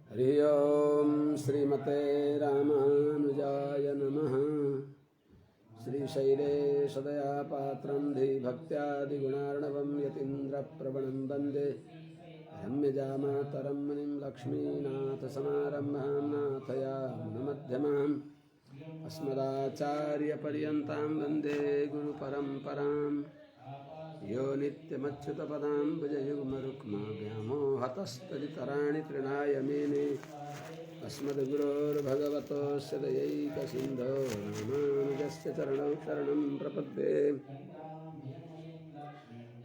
हरि ओम श्रीमते रामानुजाय नमः। श्रीशैलेशदया पात्रं धीभक्त्यादिगुणार्णवं यतीन्द्रप्रवणं वन्दे रम्यजामातरं मुनिं लक्ष्मीनाथसमारम्भां नाथयामुनमध्यमाम् अस्मदाचार्यपर्यन्तां वन्दे गुरुपरम्पराम्। यो नित्यमच्युतपदाम्बुजयुग्मरुक्माभ्यामोहतस्तदितराणि तृणाय मेने अस्मद्गुरोर्भगवतोऽस्य दयैकसिन्धो रामानुजस्य चरणौ शरणं प्रपद्ये।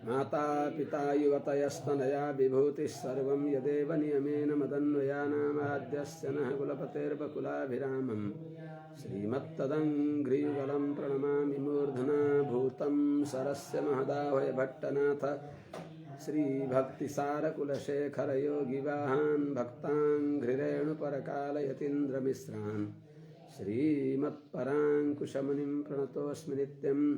माता पिता युवतयस्तनया विभूतिः सर्वं यदेव नियमेन मदन्वयानामाद्यस्य नः कुलपतेर्वकुलाभिरामम् श्रीमत्तदङ्घ्रियुगलं प्रणमामि मूर्धना भूतं सरस्य महदाह्वय भट्टनाथ श्रीभक्तिसारकुलशेखरयोगिवाहान् भक्ताङ्घ्रिरेणुपरकालयतीन्द्रमिश्रान् श्रीमत्पराङ्कुशमुनिं प्रणतोऽस्मि नित्यम्।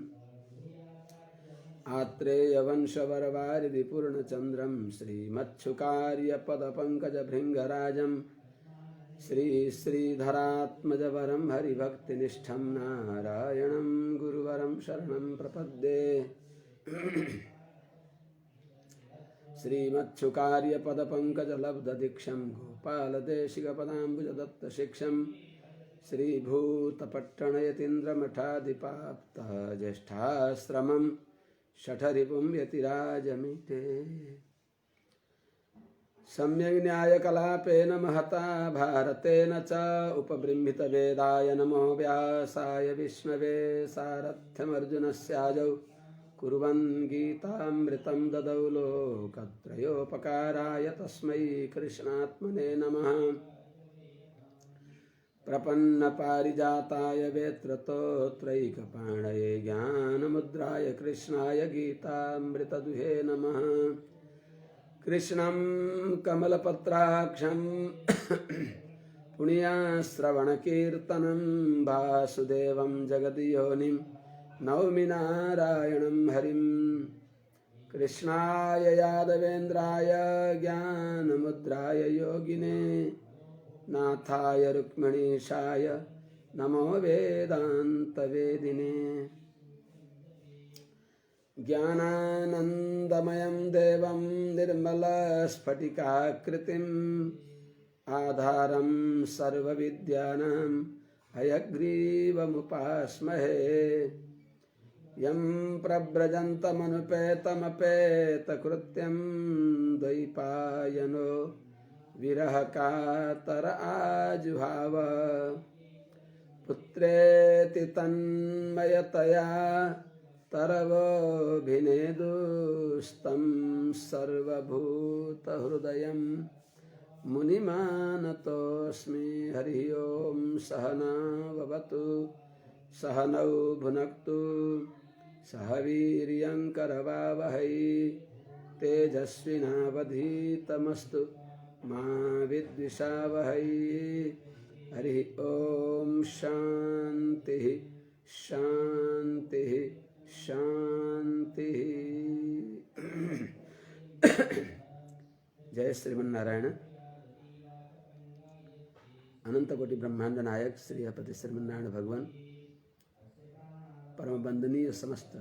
आत्रेयवंशवरवारिधिपूर्णचन्द्रं श्रीमच्छुकार्यपदपङ्कजभृङ्गराजं श्रीधरात्मजवरं हरिभक्तिनिष्ठं नारायणं गुरुवरं शरणं प्रपद्ये। श्रीमच्छुकार्यपदपङ्कजलब्धदीक्षं गोपालदेशिकपदाम्बुजदत्तशिक्षं श्रीभूतपट्टणयतीन्द्रमठाधिपाप्तः ज्येष्ठाश्रमं शठरिपुं यतिराजमीटे। सम्यग् न्यायकलापेन महता भारतेन च उपबृंहितवेदाय नमो व्यासाय विष्णवे सारथ्यमर्जुनस्याजौ कुर्वन् गीतामृतं ददौ लोकत्रयोपकाराय तस्मै कृष्णात्मने नमः। प्रपन्नपारिजाताय वेत्रतोत्रैकपाणये ज्ञानमुद्राय कृष्णाय गीतामृतदुहे नमः। कृष्णं कमलपत्राक्षं पुण्याश्रवणकीर्तनं वासुदेवं जगद्योनिं नौमि नारायणं हरिं। कृष्णाय यादवेन्द्राय ज्ञानमुद्राय योगिने नाथाय रुक्मिणीशाय नमो वेदान्तवेदिने। ज्ञानानन्दमयं देवं निर्मलस्फटिकाकृतिम् आधारं सर्वविद्यानां हयग्रीवमुपास्महे। यं प्रव्रजन्तमनुपेतमपेतकृत्यं द्वैपायनो विरहकातर आजुहाव। पुत्रेति तन्मयतया तरवोऽभिनेदुस्तं सर्वभूतहृदयं मुनिमानतोऽस्मि। हरि ओं सहनाववतु सहनौ भुनक्तु सह वीर्यङ्करवावहै तेजस्विनावधीतमस्तु मा विद्विषावहै। हरि ओं शान्तिः शान्तिः शान्तिः। जय श्रीमन्नारायण। अनंतकोटि ब्रह्मांड नायक श्री हरिपति श्रीमन्नारायण भगवान परम वंदनीय समस्त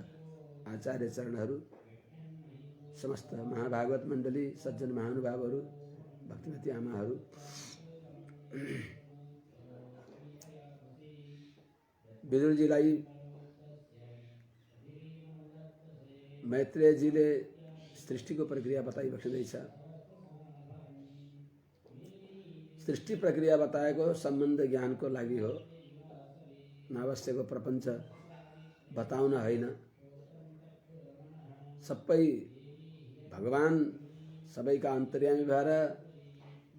आचार्य चरणहरू, समस्त महाभागवत मण्डली, सज्जन महानुभावहरू, भक्तिमती आमाहरू, विदुरजीलाई मैत्रेयजीले सृष्टिको प्रक्रिया बताई बस्दैछ। सृष्टि प्रक्रिया बताएको सम्बन्ध ज्ञानको लागि हो, नआवश्यकको प्रपञ्च बताउन होइन। सबै भगवान सबैका अन्तर्यामी भएर,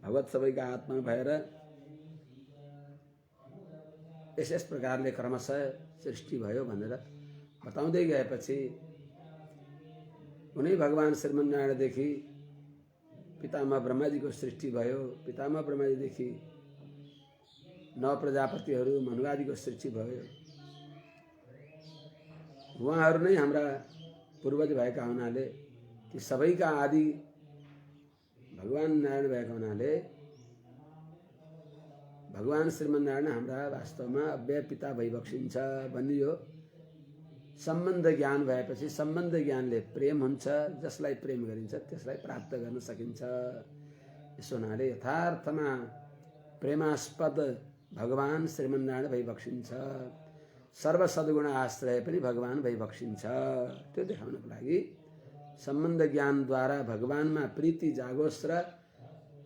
भगवत सबैका आत्मा भएर यस प्रकारले क्रमशः सृष्टि भयो भनेर बताउँदै गएपछि उनै भगवान श्रीमन्नारायणदेखि पितामह ब्रह्माजीको सृष्टि भयो। पितामह ब्रह्माजीदेखि नव प्रजापतिहरू मनुवादीको सृष्टि भयो। उहाँहरू नै हाम्रा पूर्वज भएका हुनाले, ती सबैका आदि भगवान नारायण भएका हुनाले भगवान श्रीमन्नारायण हाम्रा वास्तवमा अव्यय पिता भइबक्सिन्छ भन्ने हो। सम्बन्ध ज्ञान भएपछि सम्बन्ध ज्ञानले प्रेम हुन्छ, जसलाई प्रेम गरिन्छ त्यसलाई प्राप्त गर्न सकिन्छ। यसो हुनाले यथार्थमा प्रेमास्पद भगवान श्रीमन्नारायण भइबक्सिन्छ। सर्व सद्गुण आश्रय पनि भगवान भइबक्सिन्छ। त्यो देखाउनको लागि सम्बन्ध ज्ञानद्वारा भगवानमा प्रीति जागोस् र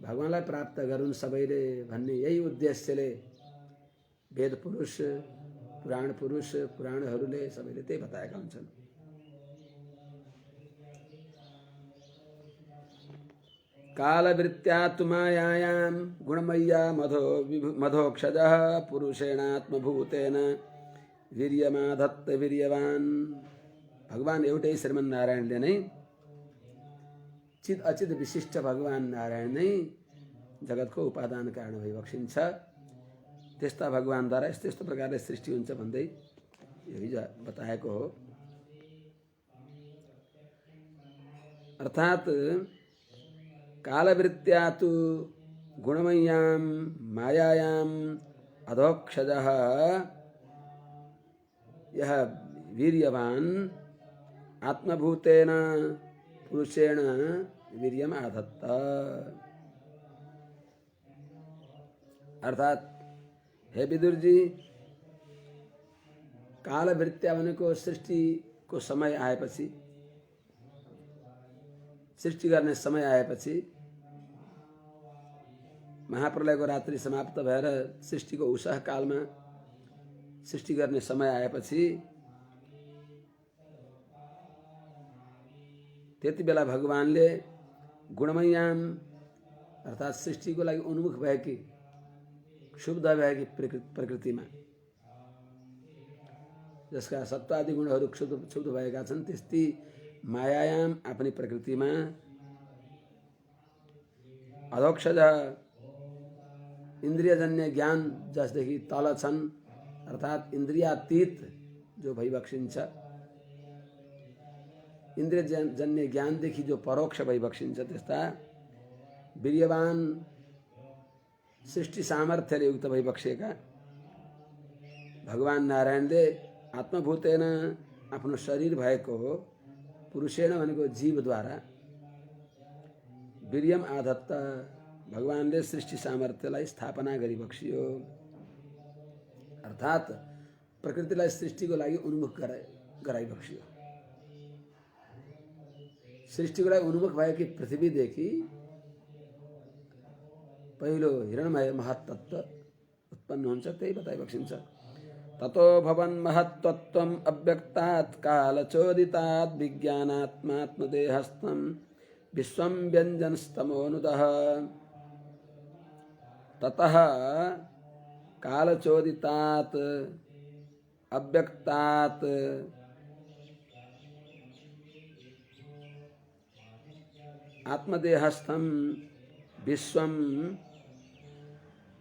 भगवानलाई प्राप्त गरून् सबैले भन्ने यही उद्देश्यले वेद पुरुष पुराणहरूले सबैले त्यही बताएका हुन्छन्। कालवृत्त्या तु मायायां गुणमय्या मधोक्षजः पुरुषेणात्मभूतेन वीर्यमाधत्त वीर्यवान्। भगवान एउटै श्रीमन्नारायणले नै चित अचित विशिष्ट भगवान नारायण नै जगतको उपादान कारण भइबक्सिन्छ। त्यस्ता भगवानद्वारा यस्तो यस्तो प्रकारले सृष्टि हुन्छ भन्दै यो हिजो बताएको हो। अर्थात् कालवृत्त्या तु गुणमय्यां मायायाम् अधोक्षजः यह वीर्यवान आत्मभूतेन पुरुषेण वीर्यम आधत्त। अर्थात हे विदुर जी, कालवृत्त्या भनेको सृष्टिको समय आएपछि, सृष्टि गर्ने समय आएपछि, महाप्रलयको रात्रि समाप्त भएर सृष्टिको उषः कालमा सृष्टि गर्ने समय आएपछि त्यति बेला भगवानले गुणमय्याम अर्थात् सृष्टिको लागि उन्मुख भएकी शुद्ध भएकी प्रकृतिमा, जसका सत्वादि गुणहरू क्षुब्ध भएका छन्, त्यस्ती मायायाम आफ्नै प्रकृतिमा अधोक्षज इन्द्रियजन्य ज्ञान जसदेखि तल छन्, अर्थात् इन्द्रियातीत जो भइबक्सिन्छ, इन्द्रियजन्य ज्ञानदेखि जो परोक्ष भइबक्सिन्छ, त्यस्ता वीर्यवान सृष्टि सामर्थ्यले युक्त भइबक्सिएका भगवान नारायणले आत्मभूतेन आफ्नो शरीर भएको पुरुषेण भनेको जीवद्वारा वीर्यम आधत्त भगवानले सृष्टि सामर्थ्यलाई स्थापना गरिबक्सियो। अर्थात् प्रकृतिलाई सृष्टिको लागि उन्मुख गराइबक्सियो। सृष्टिको लागि उन्मुख भएकी पृथ्वीदेखि पहिलो हिरणमय महत्तत्व उत्पन्न हुन्छ, त्यही बताइबक्सिन्छ। ततो भवन् महत्तत्वम् अव्यक्तात् कालचोदितात् विज्ञानात्मात्मदेहस्थं विश्वं व्यञ्जनस्तमोनुदः। ततः कालचोदितात् अव्यक्तात् आत्मदेहस्थं विश्वं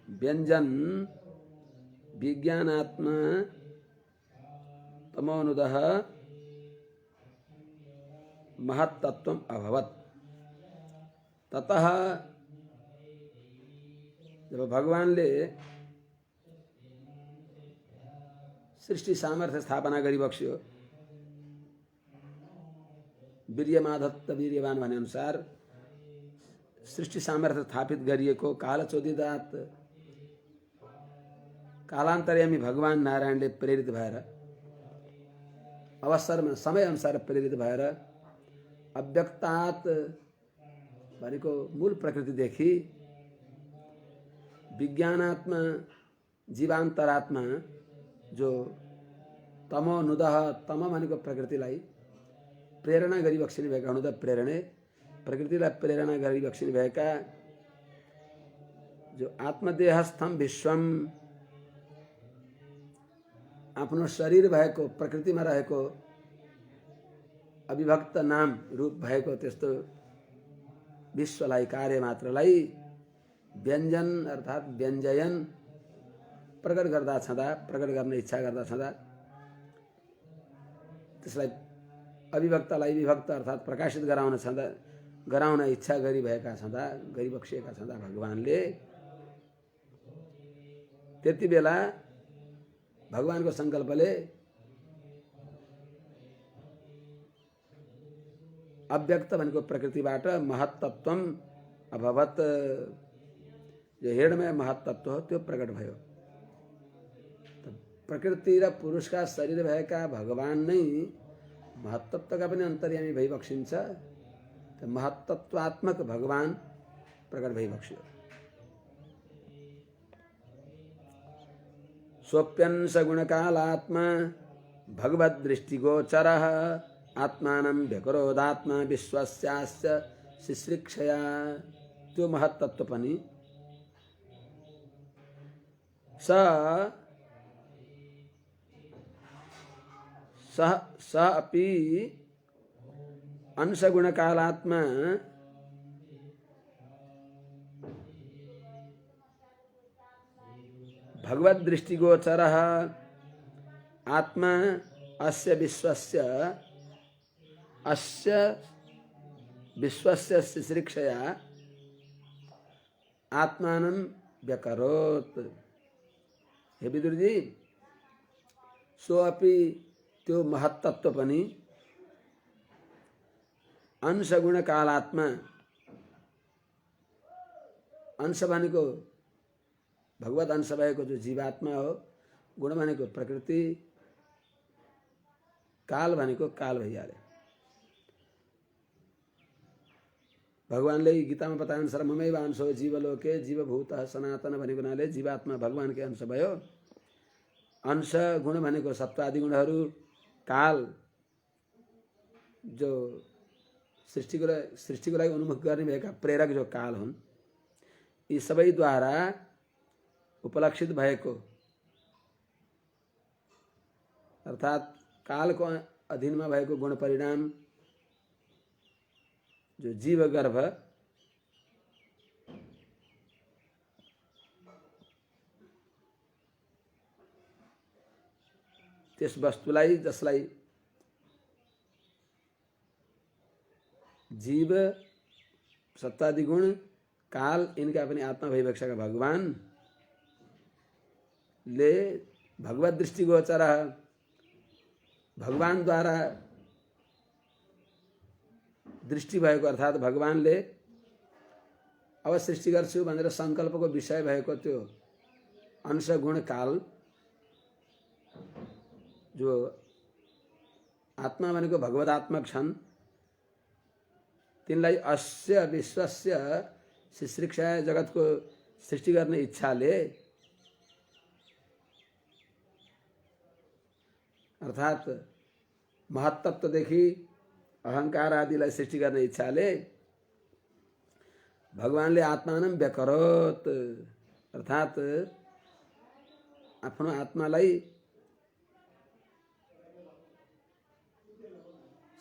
व्यञ्जन विज्ञानात्मा तमोनुदः महत्तत्वम् अभवत्। ततः जब भगवानले सृष्टि सामर्थ्य स्थापना गरिबक्स्यो, वीर्यमाधत्त वीर्यवान भने अनुसार सृष्टि सामर्थ्य स्थापित गरिएको कालचोदितात् कालान्तर्यामी भगवान नारायणले प्रेरित भएर अवसरमा समय अनुसार प्रेरित भएर अव्यक्तात् भनेको मूल प्रकृतिदेखि विज्ञानात्मा जीवान्तरात्मा जो तमोनुदः तम भनेको प्रकृतिलाई प्रेरणा गरिबक्सिने भएका हुनु त प्रेरणे प्रकृतिलाई प्रेरणा गरिबक्सिने भएका जो आत्मदेहस्थम विश्वम आफ्नो शरीर भएको प्रकृतिमा रहेको अविभक्त नाम रूप भएको त्यस्तो विश्वलाई कार्य मात्रलाई व्यञ्जन अर्थात् व्यञ्जयन प्रकट गर्दा छँदा, प्रकट गर्ने इच्छा गर्दा छँदा त्यसलाई अविभक्तलाई विभक्त अर्थात् प्रकाशित गराउन इच्छा गरिरहेका छँदा, गरिबक्सिएका छँदा भगवानले त्यति बेला भगवानको सङ्कल्पले अव्यक्त भनेको प्रकृतिबाट महत्तत्वम अभवत, जो हिरणमय महत्तत्व हो त्यो प्रकट भयो। प्रकृति र पुरुषका शरीर भएका भगवान नै महत्तत्वका पनि अन्तर्यामी भइबक्सिन्छ। त महत्तत्वात्मक भगवान प्रकट भइबक्स्यो। सोप्यंश गुणकालात्मा भगवद्दृष्टिगोचरः आत्मानं व्यकरोदात्मा विश्वस्यास्य शिश्रिक्षया। त्यो महत्तत्व पनि स अपि अंशगुणकालात्मा भगवद्दृष्टिगोचरः आत्मा अस्य विश्वस्य शिश्रिक्षया आत्मानं व्यकरोत्। हे विदुरजी, सो अपि त्यो महत्तत्व पनि अंशगुण कालात्मा, अंश भनेको भगवत अंश भएको जो जीवात्मा हो, गुण भनेको प्रकृति, काल भनेको काल भइहाल्यो। भगवानले गीतामा बताए अनुसार ममैव अंशो जीवलोके जीवभूतः सनातन भनेको हुनाले जीवात्मा भगवानकै अंश भयो। अंश गुण भनेको सत्वादि गुणहरू, काल जो सृष्टिको लागि उन्मुख गर्ने भएका प्रेरक जो काल हुन्, यी सबैद्वारा उपलक्षित भएको अर्थात् कालको अधीनमा भएको गुण परिणाम जो जीव गर्भ त्यस वस्तुलाई, जसलाई जीव सत्तादि गुण काल इनका पनि आत्मा भइबक्सेका भगवान ले भगवत दृष्टिगोचर, भगवान द्वारा दृष्टि भएको अर्थात् भगवानले अब सृष्टि गर्छु भनेर संकल्पको विषय भएको त्यो अंश गुण काल जो आत्मा भनेको भगवदात्मक छन्, तिनलाई अस्य विश्वस्य शिश्रिक्षा जगतको सृष्टि गर्ने इच्छाले अर्थात् महत्तत्वदेखि अहंकार आदिलाई सृष्टि गर्ने इच्छाले भगवानले आत्मानं व्यकरोत् अर्थात् आफ्नो आत्मालाई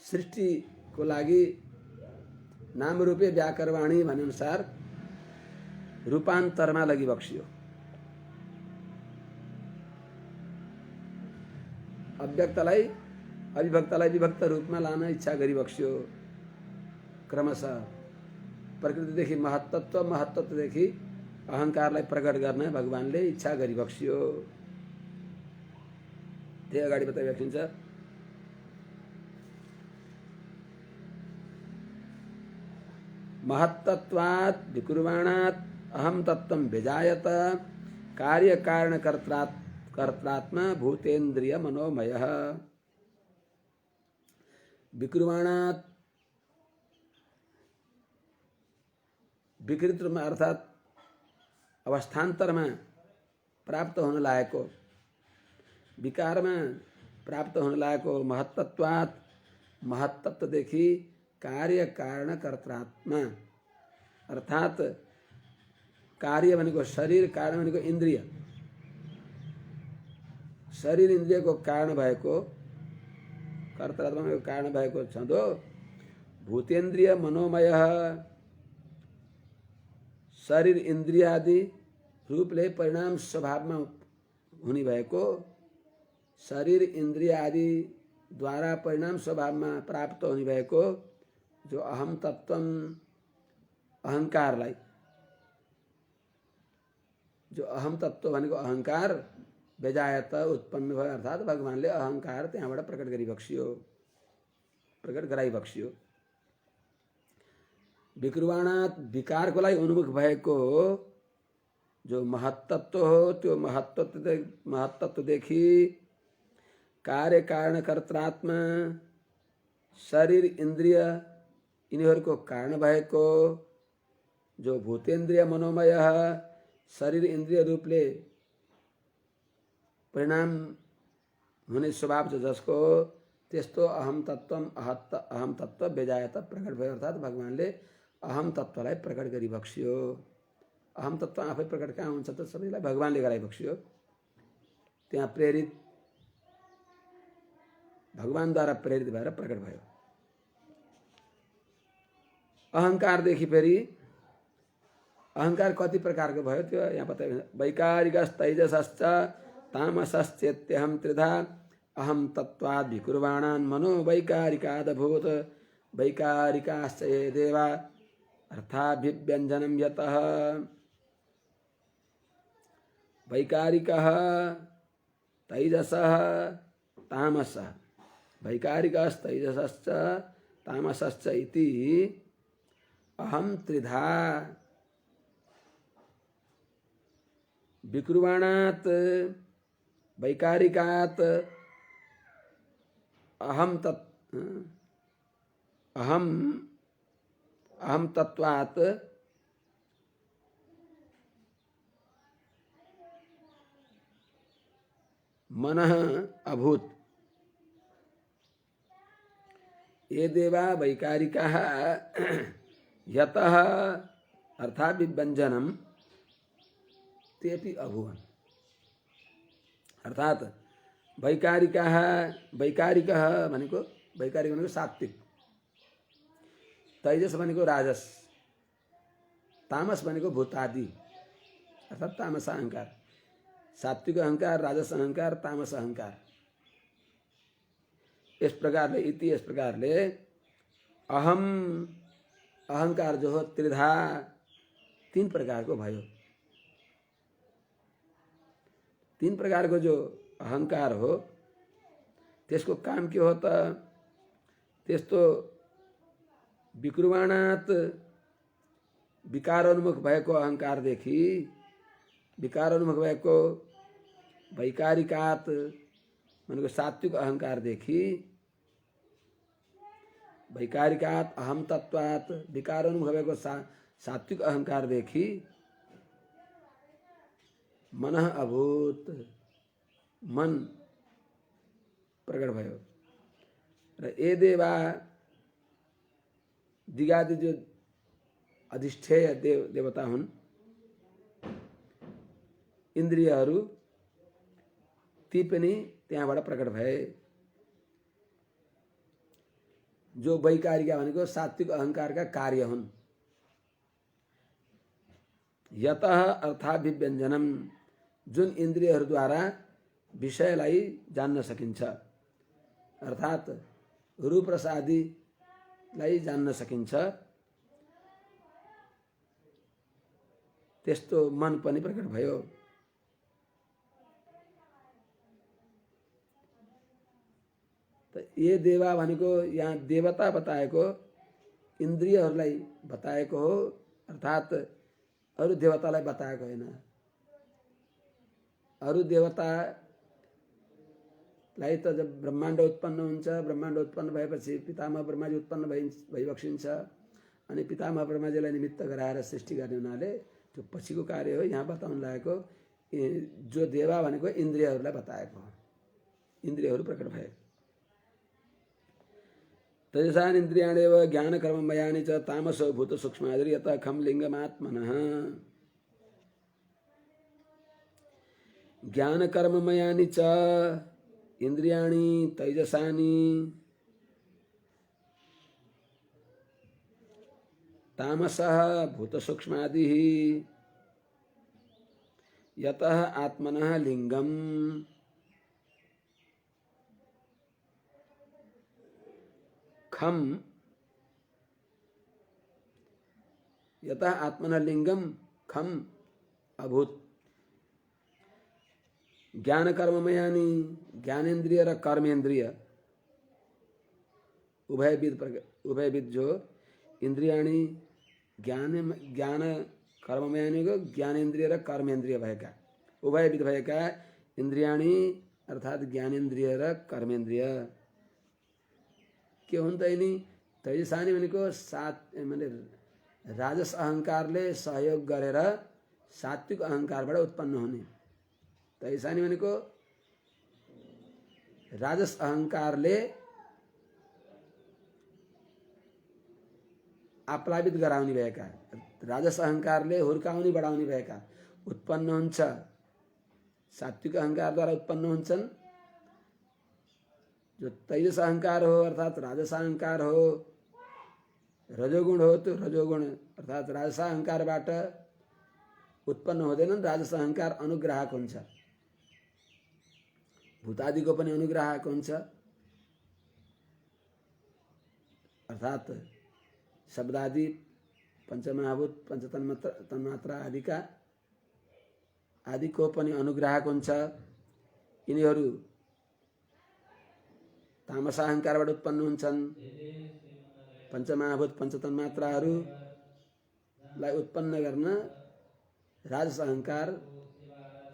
सृष्टिको लागि नाम रूपे व्याकरवाणी भने अनुसार रूपान्तरमा लगिबक्सियो। अव्यक्तलाई अविभक्तलाई विभक्त रूपमा लान इच्छा गरिबक्स्यो। क्रमशः प्रकृतिदेखि महत्तत्व, महत्तत्वदेखि अहंकारलाई प्रकट गर्न भगवानले इच्छा गरिबक्स्यो। त्यही अगाडि बताइबक्सिन्छ। महत्तत्वात् विकुर्वाणात् अहम तत्त्वं विजायत कार्य कारण कर्त्रात्मा भूतेन्द्रिय मनोमयः। विकुर्वाणात् विकृत रूपमा अर्थात् अवस्थान्तरमा प्राप्त हुन लागेको, विकारमा प्राप्त हुन लागेको महत्तत्वात् महत्तत्वदेखि कार्य कारण कर्त्रात्मा अर्थात् कार्य भनेको शरीर, कारण भनेको इन्द्रिय, शरीर इन्द्रियको कारण भएको, कर्त्रात्मा भनेको कारण भएको छँदो भूतेन्द्रिय मनोमय, शरीर इन्द्रिय आदि रूपले परिणाम स्वभावमा हुने भएको शरीर इन्द्रिय आदि द्वारा परिणाम स्वभावमा प्राप्त हुने भएको जो अहम तत्त्वम अहङ्कारलाई, जो अहम तत्त्व भनेको अहङ्कार बेजायत उत्पन्न भयो, अर्थात् भगवानले अहङ्कार त्यहाँबाट प्रकट गरिबक्सियो, प्रकट गराइबक्सियो। विकृवाणात विकारको लागि उन्मुख भएको जो महत्तत्व हो, त्यो महत्तत्वदेखि कार्य कारण कर्तात्मा शरीर इन्द्रिय यिनीहरूको कारण भएको जो भूतेन्द्रिय मनोमय शरीर इन्द्रिय रूपले परिणाम हुने स्वभाव छ जसको, त्यस्तो अहम तत्त्व बेजायत प्रकट भयो, अर्थात् भगवानले अहम तत्त्वलाई प्रकट गरिबक्सियो। अहम तत्त्व आफै प्रकट कहाँ हुन्छ त, सबैलाई भगवानले गराइबक्सियो। त्यहाँ प्रेरित भगवानद्वारा प्रेरित भएर प्रकट भयो। अहङ्कारदेखि फेरि अहङ्कार कति प्रकारको भयो त्यो यहाँ बताइन्छ। वैकारिकस्तैजसश्च तामसश्चेत्यहं त्रिधा अहम तत्त्वाद् विकुर्वाणान् मनो वैकारिकादभूत वैकारिकाश्च ये देवा अर्थाभिव्यञ्जनं यतः। वैकारिकः तैजसः तामसः, वैकारिकस्तैजसश्च तामसश्च इति अहम त्रिधा विकुर्वाणात् वैकारिकात् अहम तत्वात् मनः अभूत। ये देवा वैकारिकाः यतः अर्थाभिव्यञ्जनं तेपि अभूवन्। अर्थात् वैकारिकः भनेको सात्विक, तैजस भनेको राजस, तामस भनेको भूतादि अर्थात् तामस अहंकार। सात्विक अहंकार, राजस अहंकार, तामस अहंकार। इस प्रकारले अहम अहंकार जो हो त्रिधा तीन प्रकार को भयो। तीन प्रकार को जो अहंकार हो त्यसको काम के हो त, त्यस्तो विकुर्वाणात् विकारोन्मुख भएको अहंकारदेखि, विकारोन्मुख भएको वैकारिकात् भनेको सात्विक अहंकारदेखि, वैकारिकात् अहम तत्वात् विकारोन्मुख भएको सात्विक अहंकारदेखि मनः अभूत, मन प्रकट भयो। र ए देवा दिगादि जो अधिष्ठेय देवता हुन्, इन्द्रियहरू ती पनि त्यहाँबाट प्रकट भए। जो वैकारिका भनेको सात्विक अहंकारका कार्य हुन्। यतः अर्थाभिव्यञ्जनम, जुन इन्द्रियहरूद्वारा विषयलाई जान्न सकिन्छ, अर्थात् रूप रसादिलाई जान्न सकिन्छ, त्यस्तो मन पनि प्रकट भयो। ये देवा भनेको यहाँ देवता बताएको, इन्द्रियहरूलाई बताएको हो, अर्थात् अरू देवतालाई बताएको होइन। अरू देवतालाई त जब ब्रह्माण्ड उत्पन्न हुन्छ, ब्रह्माण्ड उत्पन्न भएपछि पितामह ब्रह्माजी उत्पन्न भइबक्सिन्छ, अनि पितामह ब्रह्माजीलाई निमित्त गराएर सृष्टि गर्ने हुनाले त्यो पछिको कार्य हो। यहाँ बताउन लागेको जो देवा भनेको इन्द्रियहरूलाई बताएको हो, इन्द्रियहरू प्रकट भए। तैजसान् इन्द्रियाण्येव ज्ञान कर्ममयानि च तामसो भूत सूक्ष्मादिर् यतः खं लिंगमात्मनः। ज्ञान कर्ममयानि च इंद्रियाणि तैजसानि तामसः भूत सूक्ष्मादिः यतः आत्मनः लिंगम्। खम यतः आत्मनः लिंगम खम अभूत। ज्ञान कर्ममयानी ज्ञानेन्द्रिय र कर्मेंद्रिय उभयविद जो इंद्रियाणी ज्ञान कर्ममयानी को ज्ञानेन्द्रिय र कर्मेंद्रिय भएका उभयविद भएका इंद्रियाणी अर्थात ज्ञानेन्द्रिय र कर्मेंद्रिय के हुन् त यिनी तैजसानी भनेको सात माने राजस अहंकारले सहयोग गरेर सात्विक अहंकारबाट उत्पन्न हुने। तैजसानी भनेको राजस अहंकारले आप्लावित गराउने भएका राजस अहंकारले हुर्काउने बढाउने भएका उत्पन्न हुन्छ। सात्विक अहंकारद्वारा उत्पन्न हुन्छन्। जो तेजस अहंकार हो अर्थात राजस अहंकार हो, रजोगुण हो तो रजोगुण अर्थात राजस अहंकारबाट उत्पन्न हुँदैनन्। राजस अहंकार अनुग्राहक हुन्छ, भूतादिको पनि अनुग्राहक हुन्छ। अर्थात शब्दादि पंचमहाभूत पंचतन्मात्रा आदिका आदिको पनि अनुग्राहक हुन्छ। यिनीहरू तामस अहंकारबाट उत्पन्न हुन्छन्। पंचमहाभूत पंचतन्मात्राहरूलाई उत्पन्न गर्न राजस अहंकार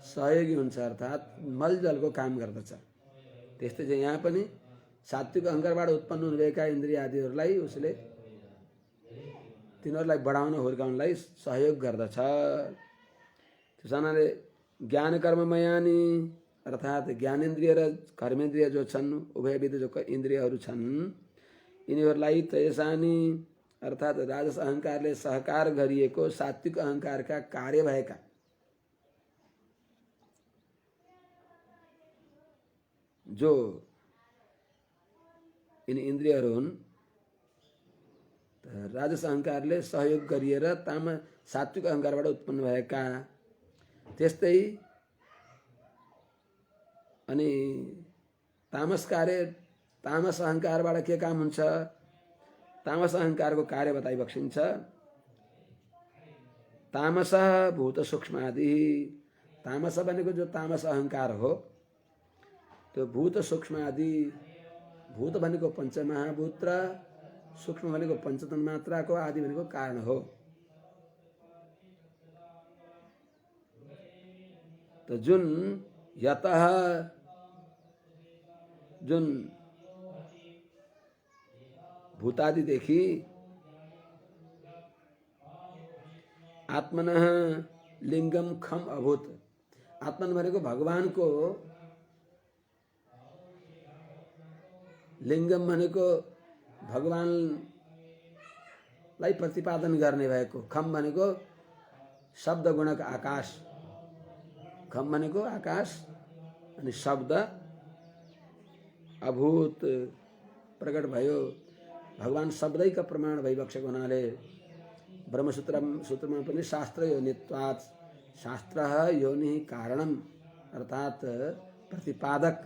सहयोगी हुन्छ अर्थात मलजलको काम गर्दछ। त्यस्तै चाहिँ यहाँ पनि सात्विक अहंकारबाट उत्पन्न हुनुभएका इन्द्रिय आदिहरूलाई उसले तिनीहरूलाई बढाउन हुर्काउनलाई सहयोग गर्दछ। त्यसैले ज्ञान कर्ममयानी अर्थात ज्ञानेन्द्रिय र कर्मेन्द्रिय जो छन् उभयविध जो इन्द्रियहरू छन् यिनीहरूलाई तेजसानी अर्थात राजस अहंकारले सहकार गरिएको सात्विक अहंकारका कार्य भएका जो यिनी इन्द्रियहरू हुन् राजस अहंकारले सहयोग गरिएर सात्विक अहंकारबाट उत्पन्न भएका। त्यस्तै अनि तामस अहंकारबाट के काम हुन्छ? तामस अहंकारको कार्य बताइबक्सिन्छ। तामस भूत सूक्ष्म आदि तामस भनेको जो तामस अहंकार हो त्यो भूत सूक्ष्म आदि भूत भनेको पंचमहाभूत र सूक्ष्म भनेको पंचतन्मात्राको आदि भनेको कारण हो। तो जुन यतः जुन भूतादिदेखि आत्मनः लिंगम खम अभूत। आत्मन भनेको भगवानको लिंगम भनेको भगवानलाई प्रतिपादन गर्ने भएको। खम भनेको शब्द गुणक आकाश। खम भनेको आकाश अनि शब्द अभूत प्रकट भयो। भगवान शब्दैका प्रमाण भइबक्सेको हुनाले ब्रह्मसूत्रमा पनि शास्त्र योनित्वात् शास्त्रः योनिः कारणम अर्थात प्रतिपादक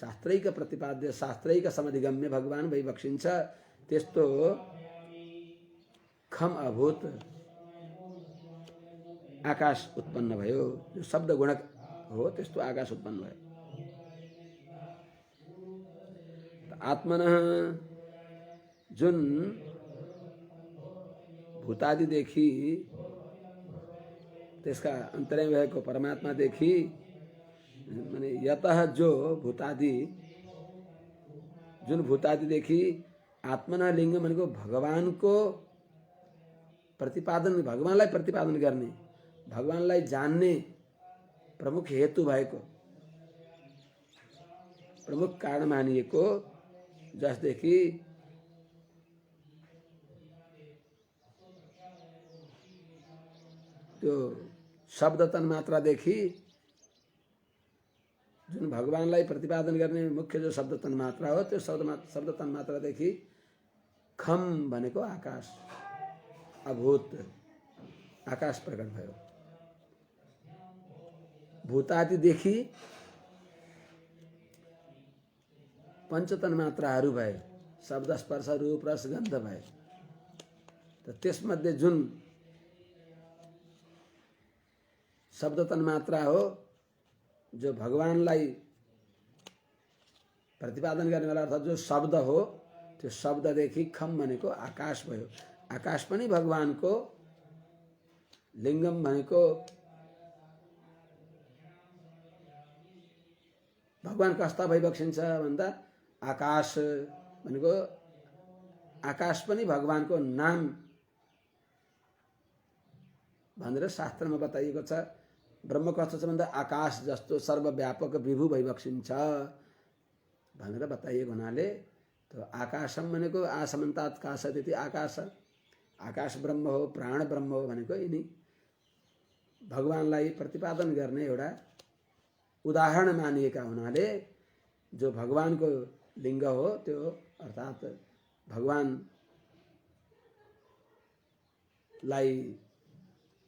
शास्त्रैक प्रतिपाद्य शास्त्रैक समधिगम्य भगवान भइबक्सिन्छ। त्यस्तो खम अभूत आकाश उत्पन्न भयो। जो शब्द गुणक हो त्यस्तो आकाश उत्पन्न भयो। आत्मनः जुन भूतादिदेखि त्यसका अन्तर्यामी भएको परमात्मादेखि माने यतः जो भूतादि जुन भूतादिदेखि आत्मना लिंग भनेको भगवानको प्रतिपादन भगवानलाई प्रतिपादन गर्ने भगवानलाई जान्ने प्रमुख हेतु भएको प्रमुख कारण मानिएको जसदेखि त्यो शब्द तन्मात्रादेखि जुन भगवानलाई प्रतिपादन गर्ने मुख्य जो शब्द तन्मात्रा हो त्यो शब्द तन्मात्रादेखि खम भनेको आकाश अभूत आकाश प्रकट भयो। भूतादिदेखि पंच तन्मात्राहरू भए शब्द स्पर्श रूप रस गन्ध भयो। त त्यसमध्ये जुन शब्द तन्मात्रा हो, जो भगवानलाई प्रतिपादन गर्ने वाला अर्थात् जो शब्द हो, त्यो शब्ददेखि खम भनेको आकाश भयो। आकाश पनि भगवानको लिङ्गम भनेको भगवान कस्ता भइबक्सिन्छ भन्दा आकाश भनेको आकाश पनि भगवानको नाम भनेर शास्त्रमा बताइएको छ। ब्रह्म कस्तो छ भन्दा आकाश जस्तो सर्वव्यापक विभु भइबक्सिन्छ भनेर बताइएको हुनाले त्यो आकाशम भनेको आसमन्तात काशदिति आकाश, आकाश ब्रह्म हो, प्राण ब्रह्म हो भनेको यिनी भगवानलाई प्रतिपादन गर्ने एउटा उदाहरण मानिएका हुनाले जो भगवानको लिङ्ग हो त्यो अर्थात् भगवानलाई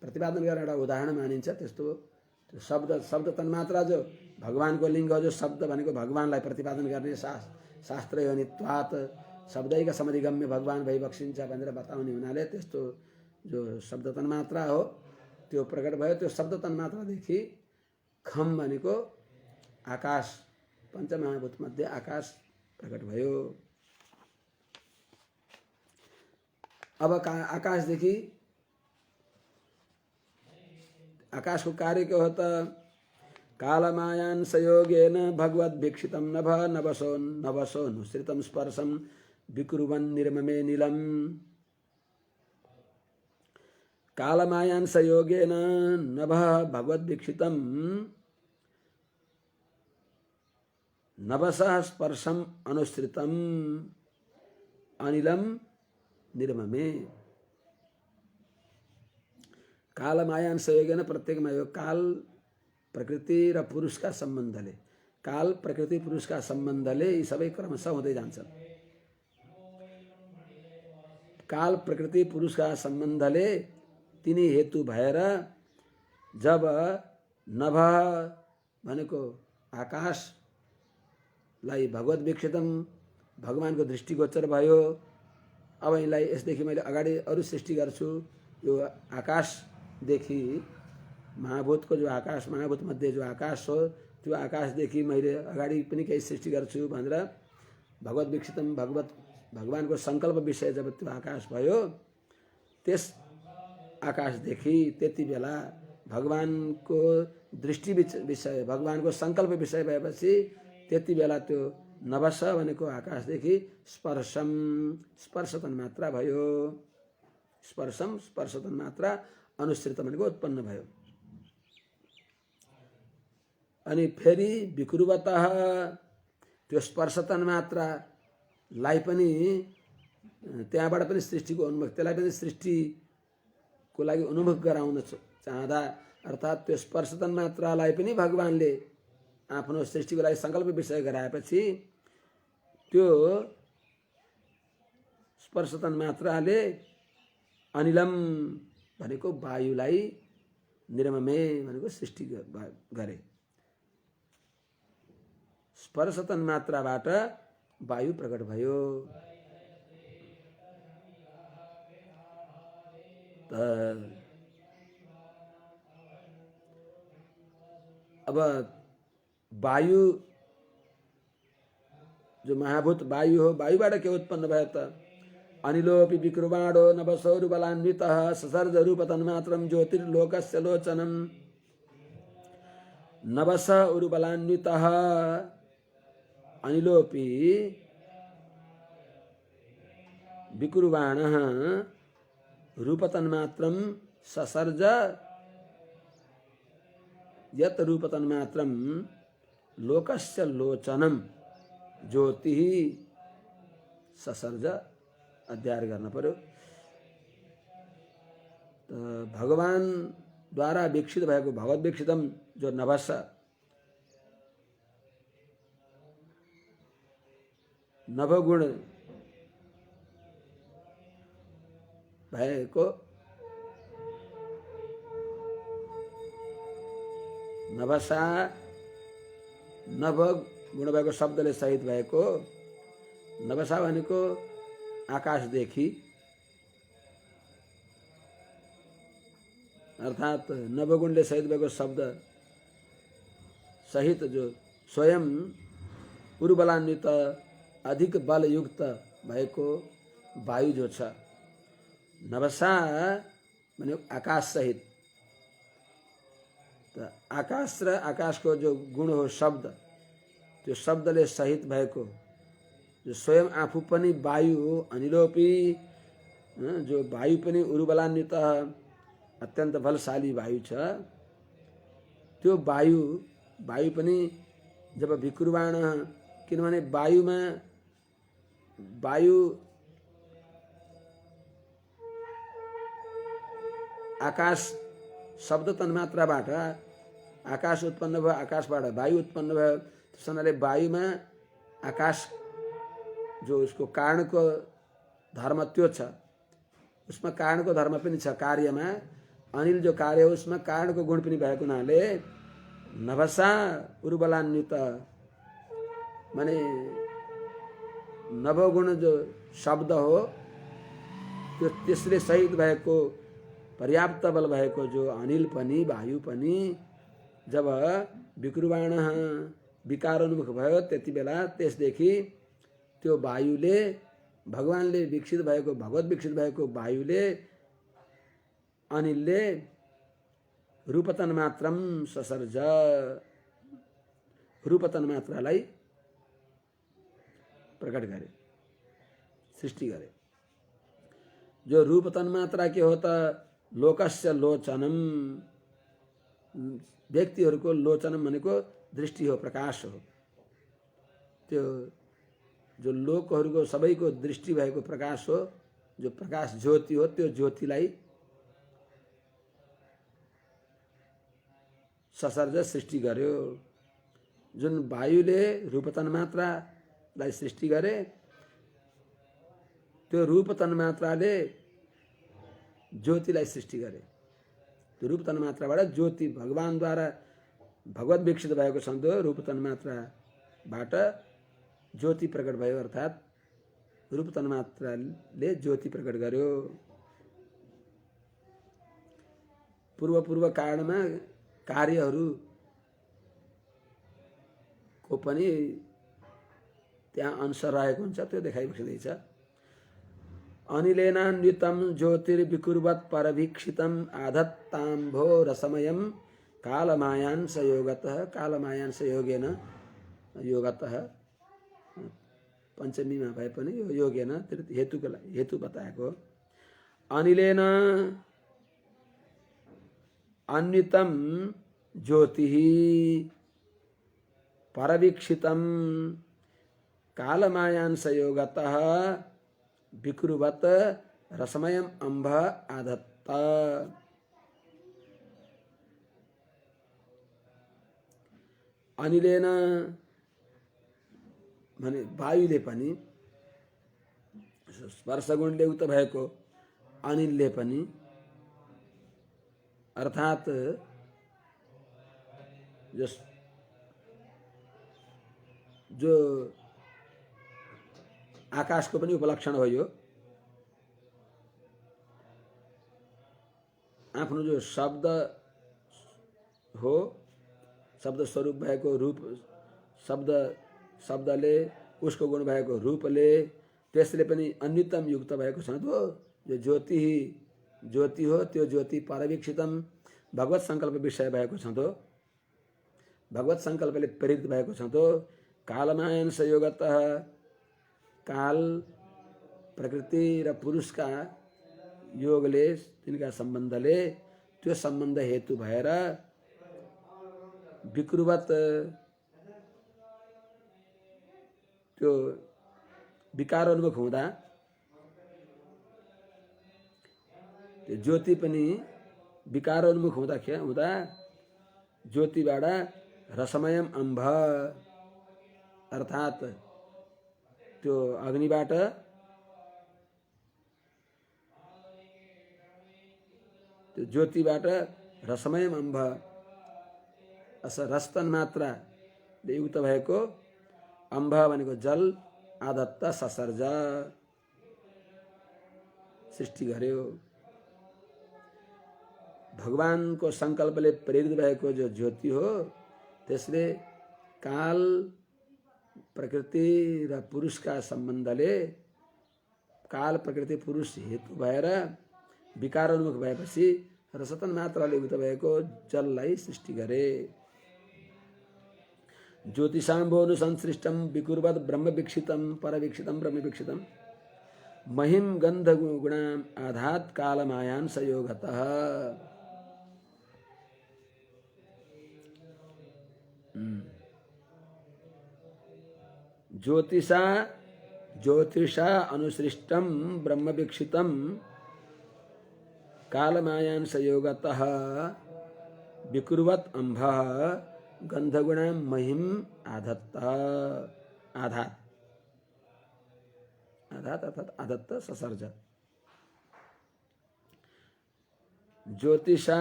प्रतिपादन गर्ने एउटा उदाहरण मानिन्छ। त्यस्तो त्यो शब्द तन्मात्रा जो भगवानको लिङ्ग हो, जो शब्द भनेको भगवानलाई प्रतिपादन गर्ने शास्त्र यो नित्वात् शब्दैक समधिगम्य भगवान भइबक्सिन्छ भनेर बताउने हुनाले त्यस्तो जो शब्द तन्मात्रा हो त्यो प्रकट भयो। त्यो शब्द तन्मात्रादेखि खम भनेको आकाश, पञ्चमहाभूत मध्ये आकाश प्रकट भयो। अब आकाशदेखि आकाशको कार्य के हो त? कालमायान संयोगेन भगवद्भिक्षितं नभ नवसो नुसृतं स्पर्शं विकुर्वन् निर्ममे नीलम्। कालमायान संयोगेन नभ भगवद्भिक्षितं नवसः स्पर्शम अनुसृतम अनिलम निर्ममे। कालमायान संयोगेन प्रत्येकमा यो काल प्रकृति र पुरुषका सम्बन्धले, काल प्रकृति पुरुषका सम्बन्धले यी सबै क्रमशः हुँदै जान्छ। काल प्रकृति पुरुषका सम्बन्धले तिनी हेतु भएर जब नभ भनेको आकाशलाई भगवद्भिक्षितम भगवानको दृष्टिगोचर भयो। अब यिनलाई यसदेखि मैले अगाडि अरू सृष्टि गर्छु, यो आकाशदेखि महाभूतको जो आकाश, महाभूत मध्ये जो आकाश हो त्यो आकाशदेखि मैले अगाडि पनि केही सृष्टि गर्छु भनेर भगवद्भिक्षितम भगवानको सङ्कल्प विषय जब त्यो आकाश भयो, त्यस आकाशदेखि त्यति बेला भगवानको दृष्टि विषय, भगवानको सङ्कल्प विषय भएपछि त्यति बेला त्यो नवस भनेको आकाशदेखि स्पर्शम स्पर्श तन्मात्रा भयो। स्पर्शम स्पर्श तन्मात्रा अनुसृत भनेको उत्पन्न भयो। अनि फेरि विकुर्वतः त्यो स्पर्श तन्मात्रालाई पनि त्यहाँबाट पनि सृष्टिको अनुभव, त्यसलाई पनि सृष्टिको लागि अनुभव गराउन चाहँदा अर्थात् त्यो स्पर्श तन्मात्रालाई पनि भगवानले आफ्नो सृष्टिको लागि सङ्कल्प विषय गराएपछि त्यो स्पर्श तन्मात्राले अनिलम भनेको वायुलाई निर्ममे भनेको सृष्टि गरे। स्पर्श तन्मात्राबाट वायु प्रकट भयो। अब वायु जो महाभूत वायु हो, वायुबाट के उत्पन्न भयो त? अनिलोपि विकुर्वाणो नवसोरुबलान्वितः ससर्ज रूप तन्मात्रं ज्योतिर्लोकस्य लोचनम्। नवस उरुबलान्वितः अनिलोपि विकुर्वाणः रूपतन्मात्रं ससर्ज यत् रूपतन्मात्रं लोकस्य लोचनम ज्योति ससर्ज अध्ययन गर्न पर्यो। भगवान द्वारा विकसित भएको भगवत विकसितम जो नभस नवगुण भएको नभसा नव गुण भएको शब्दले सहित भएको नभसा भनेको आकाशदेखि अर्थात् नवगुणले सहित भएको शब्द सहित जो स्वयं उर्बलान्वित अधिक बलयुक्त भएको वायु जो छ, नभसा भने आकाश सहित। त आकाश र आकाशको जो गुण हो शब्द, त्यो शब्दले सहित भएको जो स्वयं आफू पनि वायु हो, अनिलोपी जो वायु पनि उर्बलान्वित अत्यन्त बलशाली वायु छ, त्यो वायु पनि जब विकुर्वाण, किनभने वायुमा वायु आकाश शब्द तन्मात्राबाट आकाश उत्पन्न भयो, आकाशबाट वायु उत्पन्न भयो। त्यस हुनाले वायुमा आकाश जो उसको कारणको धर्म त्यो छ, उसमा कारणको धर्म पनि छ। कार्यमा अनिल जो कार्य हो उसमा कारणको गुण पनि भएको हुनाले नभसा उर्बलान्वित माने नवगुण जो शब्द हो त्यो त्यसले सहित भएको पर्याप्त बल भएको जो अनिल पनि वायु पनि जब विकुर्वाण विकारोन्मुख भयो त्यति बेला त्यसदेखि त्यो वायुले भगवानले विकसित भएको भगवत विकसित भएको वायुले अनिलले रूपतन मात्रम ससर्ज, रूपतन मात्रालाई प्रकट गरे, सृष्टि गरे। जो रूपतन मात्रा के हो त लोकस्य लोचनम, व्यक्तिहरूको लोचनम भनेको दृष्टि हो, प्रकाश हो। त्यो जो लोकहरूको सबैको दृष्टि भएको प्रकाश हो, जो प्रकाश ज्योति हो, त्यो ज्योतिलाई ससर्ज सृष्टि गर्यो। जुन वायुले रूपतन मात्रालाई सृष्टि गरे, त्यो रूपतन मात्राले ज्योतिलाई सृष्टि गरे। त्यो रूपतन मात्राबाट ज्योति भगवानद्वारा भगवत विकसित भएको छ, त्यो रूपतन मात्राबाट ज्योति प्रकट भयो, अर्थात् रूपतन मात्राले ज्योति प्रकट गर्यो। पूर्व कारणमा कार्यहरू को पनि त्यहाँ अंश रहेको हुन्छ, त्यो देखाइबस्दैछ। अनिलेनान्वितं ज्योतिर्विकुर्वत् परवीक्षितं आधत्ताम्भो रसमयं कालमायांस योगतः, कालमायांस योगेन योगतः पंचमीमा भए पनि यो योगेन हेतु बताएको। अनिलेन अन्वितं ज्योतिः परवीक्षितं कालमायांस योगतः विकुर्वत् रसमयम् अम्भ आधत्त। अनिलेन भने वायुले पनि, स्पर्शगुणले युक्त भएको अनिलले पनि, अर्थात् जो आकाशको पनि उपलक्षण हो यो। आफ्नो जो शब्द हो, शब्द स्वरूप भएको रूप, शब्दले उसको गुण भएको रूपले, त्यसले पनि अन्वितम युक्त भएको छ। तो जो ज्योति हो, त्यो ज्योति परवीक्षितम भगवत संकल्प विषय भएको छ। तो भगवत संकल्पले प्रेरित भएको छ। तो कालमायांस योगतः, काल प्रकृति र पुरुषका योगले, तिनका सम्बन्धले, त्यो सम्बन्ध हेतु भएर विकुर्वत त्यो विकारोन्मुख हुँदा त्यो ज्योति पनि विकारोन्मुख हुँदा ज्योतिबाट रसमयम अम्भ, अर्थात् त्यो अग्निबाट त्यो ज्योतिबाट रसमयम अम्भ, रस्तन मात्राले युक्त भएको, अम्भ भनेको जल, आदत्त ससर्ज सृष्टि गर्यो। भगवानको संकल्पले प्रेरित भएको जो ज्योति हो त्यसले काल प्रकृति र पुरुषका सम्बन्धले काल प्रकृति पुरुष हेतु भएर विकारोन्मुख भएपछि रसतन मात्राले युक्त भएको जललाई सृष्टि गरे। ज्योतिषाम्भोनु संसृष्टम विकुर्वत ब्रह्म वीक्षितम परवीक्षितम ब्रह्म वीक्षितम महिम गंध गुणाम आधात काल मायान संयोगतः। ज्योतिषा अनुसृष्टम ब्रह्म वीक्षितम कालमायान संयोगतः विकुर्वत अंभः गंधगुणाम महिम आधत्त आधात आधात अर्थात आदत्त ससर्ज। ज्योतिषा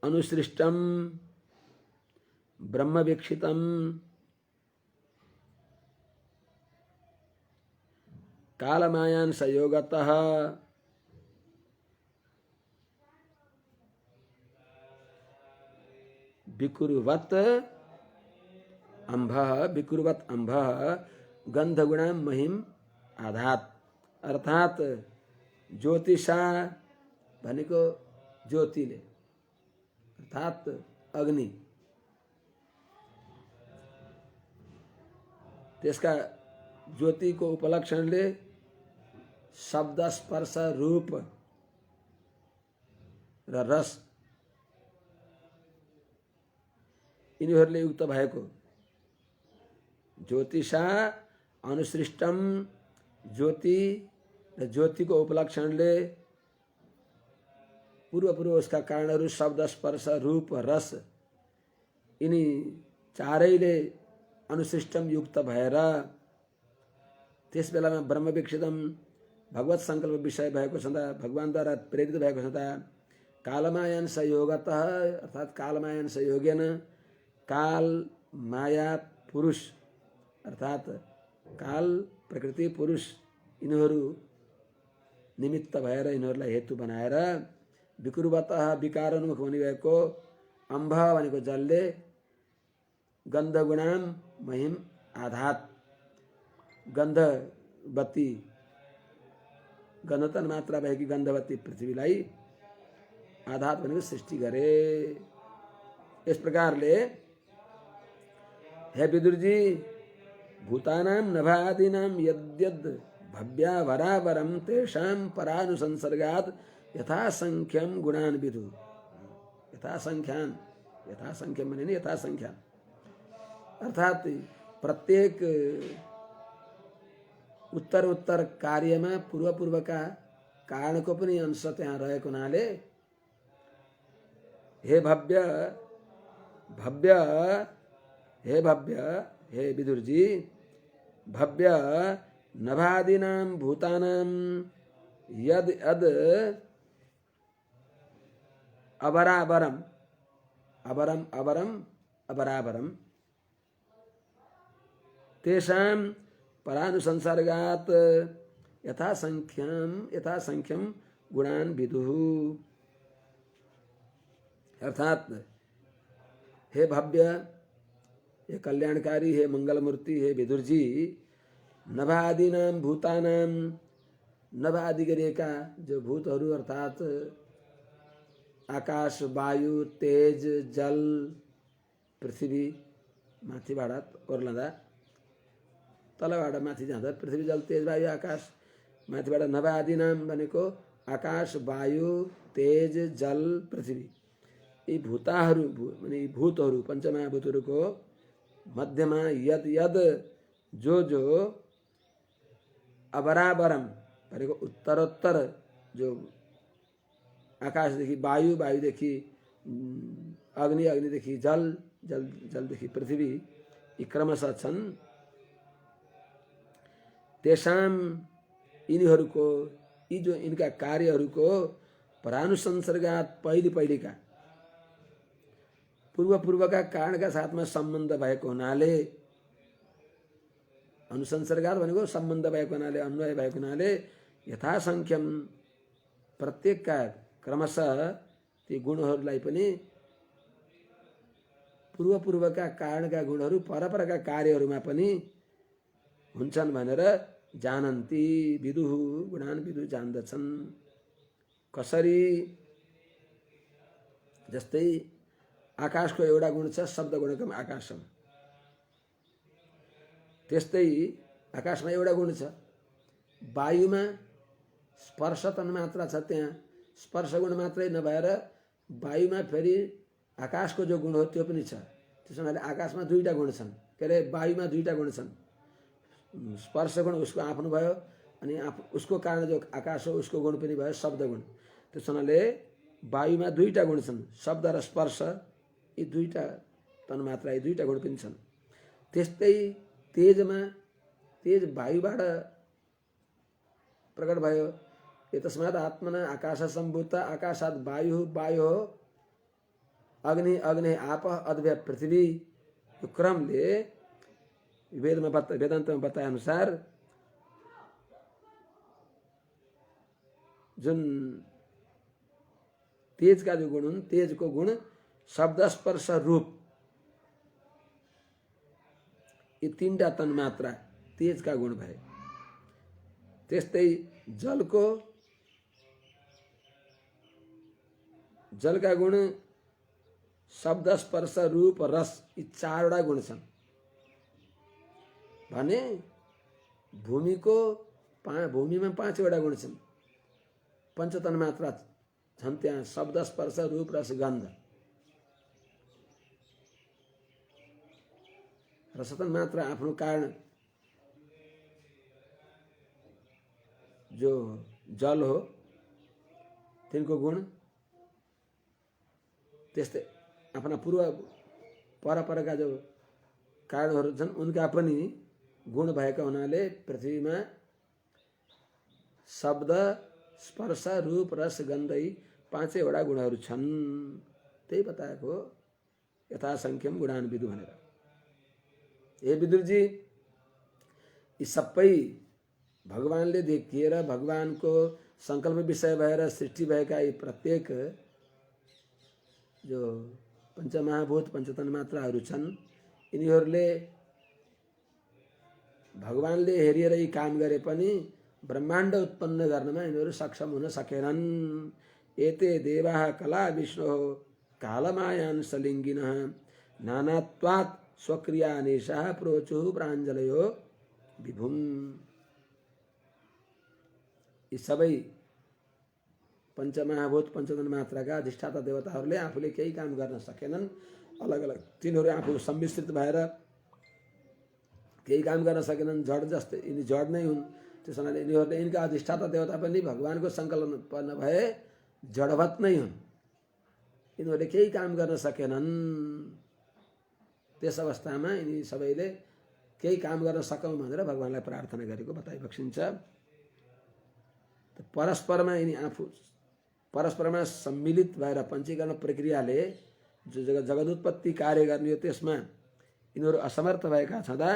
अनुसृष्टम ब्रह्म वीक्षितम कालमायान संयोगतः विकुर्वत अंभः गंधगुणा महिम आधात अर्थात ज्योतिषा भनेको ज्योतिले अर्थात अग्नि त्यसका ज्योतिको उपलक्षणले शब्द स्पर्श रूप र रस यिनीहरूले युक्त भएको ज्योतिषा अनुसृष्टम ज्योति र ज्योतिको उपलक्षणले पूर्व उसका कारणहरू शब्द स्पर्श रूप रस यिनी चारैले अनुसृष्टम युक्त भएर त्यस बेलामा ब्रह्म वीक्षितम भगवत संकल्प विषय भएको छँदा भगवानद्वारा प्रेरित भएको छँदा कालमायन संयोगतः अर्थात कालमायन संयोगेन काल माया पुरुष अर्थात काल प्रकृति पुरुष यिनीहरू निमित्त भएर यिनीहरूलाई हेतु बनाएर विकुर्वतः विकारोन्मुख हुने भएको अम्भ भनेको जलले गन्धगुणाम महिम आधात गन्धवती गन्धतन मात्रा भएकी गन्धवती पृथ्वीलाई आधात भनेको सृष्टि गरे। इस प्रकारले हे विदुरजी भूतानां नभादीनां यद्यद् भव्या वरावरम तेषां परानुसंसर्गात् यथासंख्यम गुणान् विदु। यथासंख्यान यथासंख्यम माने यथासंख्यान अर्थात प्रत्येक उत्तर कार्यमा पूर्वका कारणको पनि अंश त्यहाँ रहेको हुनाले हे भव्य हे विदुरजी भव्य नभादीनां भूतानां यद यद अबराबरम अबराबरम तेषां परानुसंसर्गात् यथासंख्यम गुणान् विदुः। अर्थात हे भव्य हे कल्याणकारी हे मंगलमूर्ति हे विदुरजी नभादीनां भूतानां नभ आदि गरिएका जो भूतहरू अर्थात आकाश वायु तेज जल पृथ्वी माथिबाट ओर्लँदा तलबाट माथि जाँदा पृथ्वी जल तेज वायु आकाश माथिबाट नभ आदि नाम भनेको आकाश वायु तेज जल पृथ्वी यी भूताहरू माने भूतहरू पञ्चमहाभूतहरूको मध्यमा यद यद जो अबराबरम भनेको उत्तरोत्तर जो आकाशदेखि वायु वायुदेखि अग्नि अग्निदेखि जल जलदेखि पृथ्वी यी क्रमशः छन्। तेषां यिनीहरूको यी जो इनका कार्यहरूको परानुसंसर्गात पहिलेका पूर्वका कारणका साथमा सम्बन्ध भएको हुनाले, अनुसंसर्गात भनेको सम्बन्ध भएको हुनाले, अन्वय भएको हुनाले यथासङ्ख्यम प्रत्येकका क्रमशः ती गुणहरूलाई पनि पूर्वका कारणका गुणहरू परपरका कार्यहरूमा पनि हुन्छन् भनेर जानन्ती विदुः, गुणान विदु जान्दछन्। कसरी? जस्तै आकाशको एउटा गुण छ शब्द गुणको आकाशम, त्यस्तै आकाशमा एउटा गुण छ, वायुमा स्पर्श तन्मात्रा छ, त्यहाँ स्पर्श गुण मात्रै नभएर वायुमा फेरि आकाशको जो गुण हो त्यो पनि छ। त्यसो हुनाले आकाशमा दुईटा गुण छन्, के अरे वायुमा दुईटा गुण छन्। स्पर्श गुण उसको आफ्नो भयो, अनि उसको कारण जो आकाश हो उसको गुण पनि भयो शब्द गुण। त्यसो हुनाले वायुमा दुईटा गुण छन्, शब्द र स्पर्श, यी दुईटा तन्मात्रा, यी दुईटा गुण पनि छन्। त्यस्तै तेजमा, तेज वायुबाट प्रकट भयो। यतस्मात् आत्मना आकाश सम्भूत आकाशात् वायु, वायु अग्नि, अग्नि आप, अद्भ्य पृथ्वी। यो क्रमले वेदान्तमा बताए अनुसार जुन तेजका जो गुण हुन्, तेजको गुण शब्द स्पर्श रूप, यी तीनटा तन्मात्रा तेजका गुण भए। त्यस्तै जलका गुण शब्द स्पर्श रूप रस, यी चारवटा गुण छन् भने भूमिमा पाँचवटा गुण छन्, पञ्चतन्मात्रा छन् त्यहाँ, शब्द स्पर्श रूप रस गन्ध। रसतन मात्र आफ्नो कारण जो जल हो तिनको गुण, त्यस्तै आफ्ना परपरका जो कारणहरू छन् उनका पनि गुण भएका हुनाले पृथ्वीमा शब्द स्पर्श रूप रस गन्धै पाँचैवटा गुणहरू छन्। त्यही बताएको यथासङ्ख्यम गुणान विदु भनेर। हे विदुरजी, यी सबै भगवानले देखिएर भगवानको संकल्प विषय भएर सृष्टि भएका यी प्रत्येक जो पञ्चमहाभूत पञ्चतन्मात्राहरू छन्, यिनीहरूले भगवानले हेरिएर यी काम गरे पनि ब्रह्माण्ड उत्पन्न गर्नमा यिनीहरू सक्षम हुन सकेनन्। एते देवाः कला विष्णोः कालमायान् सलिङ्गिनः नानात्वात् स्वक्रियानिशाः प्रोचुः प्राञ्जलयो विभुम। यी सबै पञ्चमहाभूत पञ्चतन्मात्राका अधिष्ठाता देवताहरूले आफूले केही काम गर्न सकेनन्। अलग अलग तिनीहरू आफू सम्मिश्रित भएर केही काम गर्न सकेनन्, जड जस्तै यिनी जड नै हुन्। त्यसो हुनाले यिनीहरूले यिनका अधिष्ठाता देवता पनि भगवानको सङ्कल्प नभए जडवत नै हुन्, यिनीहरूले केही काम गर्न सकेनन्। त्यस अवस्थामा यिनी सबैले केही काम गर्न सकौँ भनेर भगवानलाई प्रार्थना गरेको बताइबक्सिन्छ। परस्परमा यिनी आफू परस्परमा सम्मिलित भएर पञ्चीकरण प्रक्रियाले जो जगदुत्पत्ति कार्य गर्ने हो त्यसमा यिनीहरू असमर्थ भएका छँदा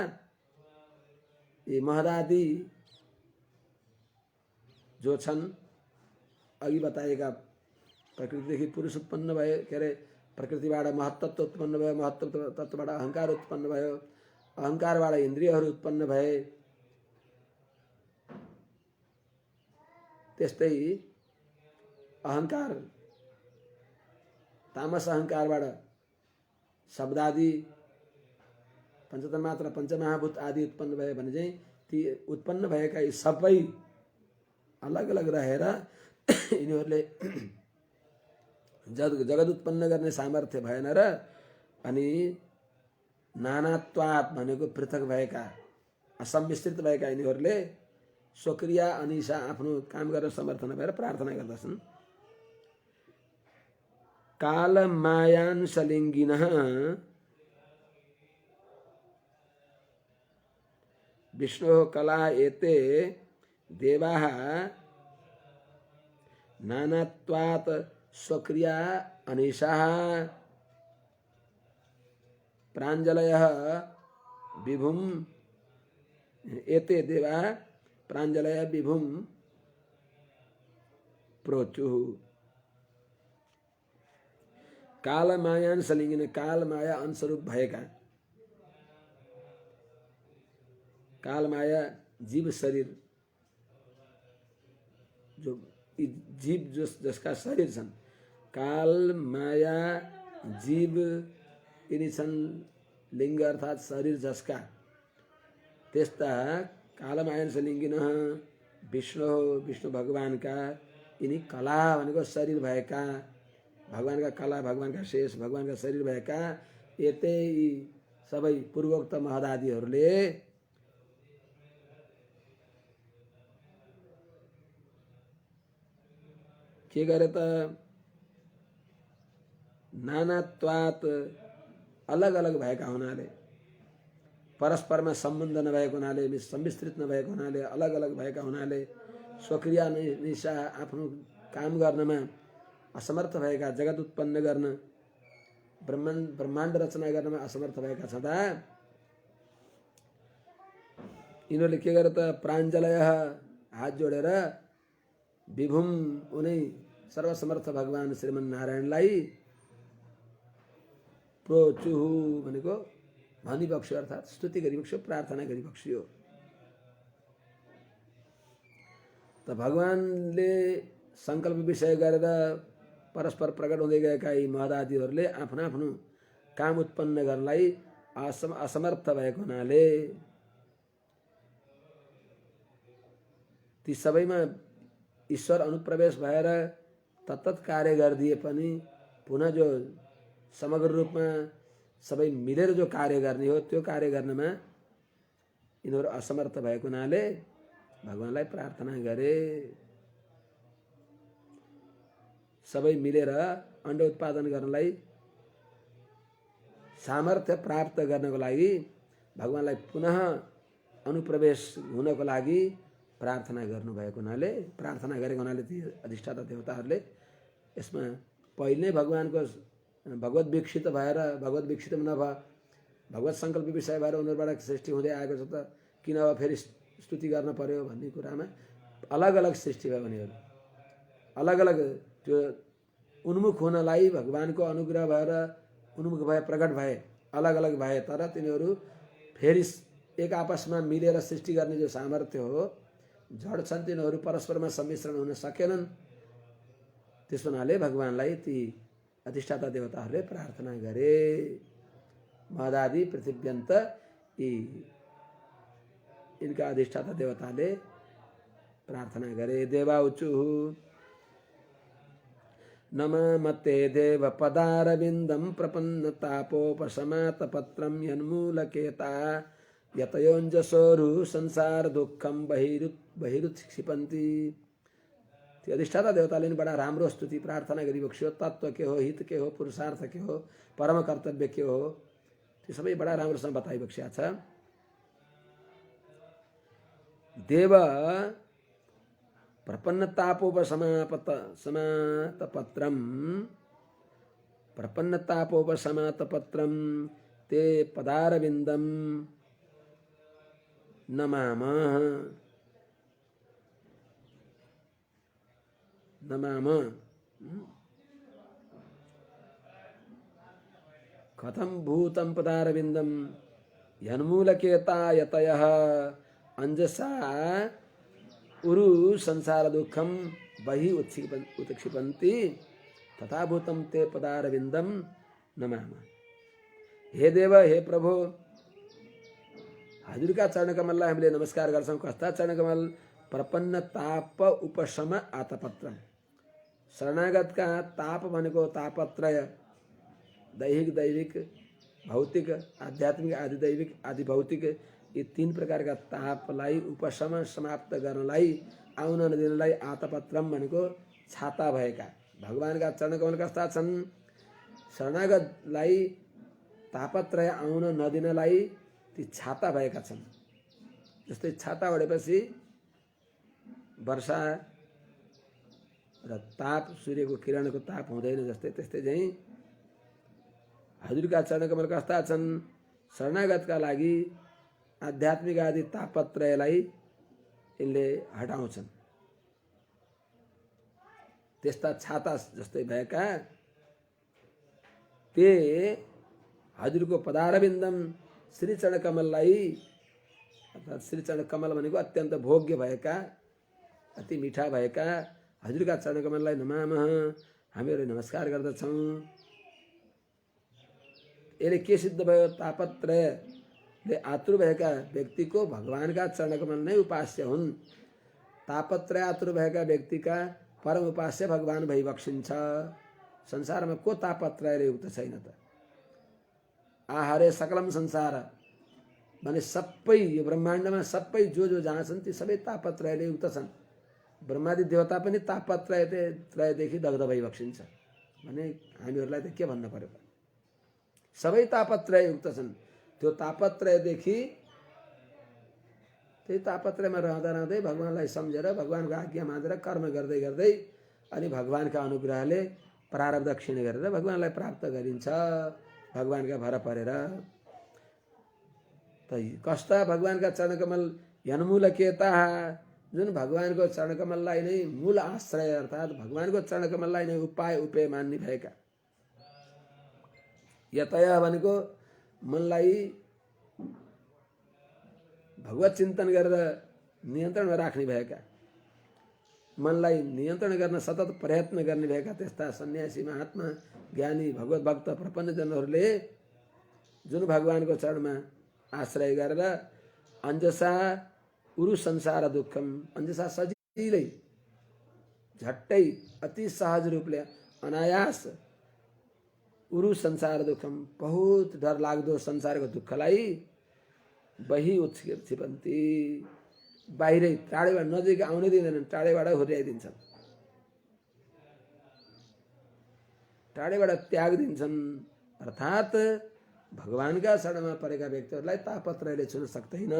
यी महदादि जो छन्, अघि बताएका प्रकृतिदेखि पुरुष उत्पन्न भए, के अरे प्रकृतिबाट महत्त्व उत्पन्न भयो, महत्त्व तत्त्वबाट अहङ्कार उत्पन्न भयो, अहङ्कारबाट इन्द्रियहरू उत्पन्न भए, त्यस्तै अहङ्कार तामस अहङ्कारबाट शब्दादि पञ्चतन्मात्रा पञ्चमहाभूत आदि उत्पन्न भए भने चाहिँ ती उत्पन्न भएका यी सबै अलग अलग रहेर यिनीहरूले जगत उत्पन्न गर्ने सामर्थ्य भएन र अनि नानात्वात् भनेको पृथक भएका असम्मिश्रित भएका यिनीहरूले स्वक्रिया अनिशा आफ्नो काम गर्न समर्थ नभएर प्रार्थना गर्दछन्। काल मायान सलिङ्गिनः विष्णोः कला एते देवाः नानात्वात् स्वक्रिया अनिशाः प्राञ्जलयः विभुम एते देवा प्राञ्जलय विभुम प्रोचुः। काल मायान सलिङ्गिन काल माया अंशरूप भएका, काल माया जीव शरीर जो जीव जसका शरीर छन्, काल माया जीव यिनी छन् लिङ्ग अर्थात् शरीर जसका, त्यस्ता कालमायन सलिङ्गिन विष्णु विष्णु भगवानका यिनी कला भनेको शरीर भएका, भगवानका कला भगवानका शेष भगवानका शरीर भएका यतै सबै पूर्वोक्त महदादिहरूले के गरे त नानात्वात् अलग अलग भएका हुनाले, परस्परमा सम्बन्ध नभएको हुनाले, सम्मिश्रित नभएको हुनाले, अलग अलग भएका हुनाले, स्वक्रिया निशा आफ्नो काम गर्नमा असमर्थ भएका, जगत उत्पन्न गर्न ब्रह्माण्ड रचना गर्नमा असमर्थ भएका छँदा यिनीहरूले के गरे त प्राञ्जलय हात जोडेर विभुम उनै सर्वसमर्थ भगवान श्रीमन नारायणलाई प्रोचुहु भनेको भनिबक्स्यो अर्थात् स्तुति गरिबक्स्यो, प्रार्थना गरिबक्स्यो। त भगवानले संकल्प विषय गरेर परस्पर प्रकट हुँदै गएका यी महदादिहरूले आफ्नो आफ्नो काम उत्पन्न गर्नलाई असमर्थ भएको हुनाले ती सबैमा ईश्वर अनुप्रवेश भएर तत्तत कार्य गरिदिए पनि पुनः जो समग्र रूपमा सबै मिलेर जो कार्य गर्ने हो त्यो कार्य गर्नमा यिनीहरू असमर्थ भएको हुनाले भगवानलाई प्रार्थना गरे। सबै मिलेर अण्ड उत्पादन गर्नलाई सामर्थ्य प्राप्त गर्नको लागि भगवानलाई पुनः अनुप्रवेश हुनको लागि प्रार्थना गर्नुभएको हुनाले, प्रार्थना गरेको हुनाले ती अधिष्ठाता देवताहरूले यसमा पहिले नै भगवानको भगवत विकसित भएर, भगवत विकसित नभए भगवत सङ्कल्प विषय भएर उनीहरूबाट सृष्टि हुँदै आएको छ, त किन अब फेरि स्तुति गर्न पर्यो भन्ने कुरामा अलग अलग सृष्टि भयो उनीहरू, अलग अलग त्यो उन्मुख हुनलाई भगवानको अनुग्रह भएर उन्मुख भए, प्रकट भए, अलग अलग भए, तर तिनीहरू फेरि एक आपसमा मिलेर सृष्टि गर्ने जो सामर्थ्य हो, जड छन् तिनीहरू परस्परमा सम्मिश्रण हुन सकेनन्। त्यस हुनाले भगवानलाई ती अधिष्ठाता देवताहरूले प्रार्थना गरे। महदादि पृथिव्यन्त यी इनका अधिष्ठाता देवताले प्रार्थना गरे। देवाउचुः नमते देव पदारविन्दं प्रपन्नतापोपशमातपत्रं यन्मूलकेता यतयोञ्जसोरु संसार दुःखम बहिरुत्क्षिपन्ति। त्यो अधिष्ठाता देवताले नि बडा राम्रो स्तुति प्रार्थना गरिबक्स्यो। तत्व के हो, हित के हो, पुरुषार्थ के हो, परम कर्तव्य के हो, त्यो सबै बडा राम्रोसँग बताइबक्स्या छ। देव प्रपन्नतापोपशमातपत्रम ते पदारविन्दम नमामः कथं भूतं पदारविन्दं यन्मूलकेता यतयः अंजसा उरु संसार दुःखं बहि उत्क्षिपन्ति तथा भूतं ते पदारविन्दं नमामः। हे देव, हे प्रभु, हजुरका चरणकमललाई हामीले नमस्कार गर्छौं। कस्ता चरणकमल? प्रपन्न ताप उपशम आतपत्रम। शरणागतका ताप भनेको तापत्रय, दैहिक, दैविक, भौतिक, आध्यात्मिक, आदि दैविक, आदि भौतिक, यी तीन प्रकारका तापलाई उपशम समाप्त गर्नलाई, आउन नदिनलाई आतपत्रम भनेको छाता भएका भगवानका चरणकमल कस्ता छन्? शरणागतलाई तापत्रय आउन नदिनलाई ती छाता भएका छन्। जस्तै छाता ओढेपछि वर्षा र ताप, सूर्यको किरणको ताप हुँदैन, जस्तै त्यस्तै चाहिँ हजुरका चरणकमल कस्ता छन्? शरणागतका लागि आध्यात्मिक आदि तापत्रयलाई यिनले हटाउँछन्। त्यस्ता छाता जस्तै भएका ते हजुरको पदारविन्दम श्रीचरण कमललाई, अर्थात् श्रीचरण कमल भनेको अत्यन्त भोग्य भएका, अति मिठा भएका हजुरका चरण कमललाई नमामः, हामीहरू नमस्कार गर्दछौँ। यसले के सिद्ध भयो? तापत्रयले आतुर भएका व्यक्तिको भगवानका चरण कमल नै उपास्य हुन्। तापत्रय आतुर भएका व्यक्तिका परम उपास्य भगवान भइबक्सिन्छ। संसारमा को तापत्रयले युक्त छैन त? आहारे सकलम संसार भने सबै यो ब्रह्माण्डमा सबै जो जहाँ छन् ती सबै तापत्रयले युक्त छन्। ब्रह्मादि देवता पनि तापत्रयदेखि दग्ध भइबक्सिन्छ भने हामीहरूलाई त के भन्न पर्यो? सबै तापत्रय युक्त छन्। त्यो तापत्रयदेखि, त्यही तापत्रयमा रहँदै भगवानलाई सम्झेर भगवानको आज्ञा मानेर कर्म गर्दै गर्दै अनि भगवानका अनुग्रहले प्रारब्ध क्षीण गरेर भगवानलाई प्राप्त गरिन्छ भगवानका भर परेर। त कस्ता भगवानका चरणकमल यन्मूलकेता, जुन भगवानको चरणकमललाई नै मूल आश्रय अर्थात् भगवानको चरणकमललाई नै उपेय मान्ने भएका। यतय भनेको मनलाई भगवत चिन्तन गरेर नियन्त्रणमा राख्ने भएका, मनलाई नियन्त्रण गर्न सतत प्रयत्न गर्ने भएका त्यस्ता सन्यासी महात्मा ज्ञानी भगवत भक्त प्रपन्नजनहरूले जुन भगवानको चरणमा आश्रय गरेर अन्जसा उरु संसार दुःखम, अन्जसा सजिलै झट्टै अति सहज रूपले अनायास उरु संसार दुःखम, बहुत डर लाग्दो संसारको दुःखलाई बही उत्क्षिपन्ती, बाहिरै टाढैबाट नजिक आउनै दिँदैनन्, टाढैबाट हुर्याइदिन्छन्, टाढैबाट त्याग दिन्छन्। अर्थात् भगवानका शरणमा परेका व्यक्तिहरूलाई तापत्रयले छुन सक्दैन।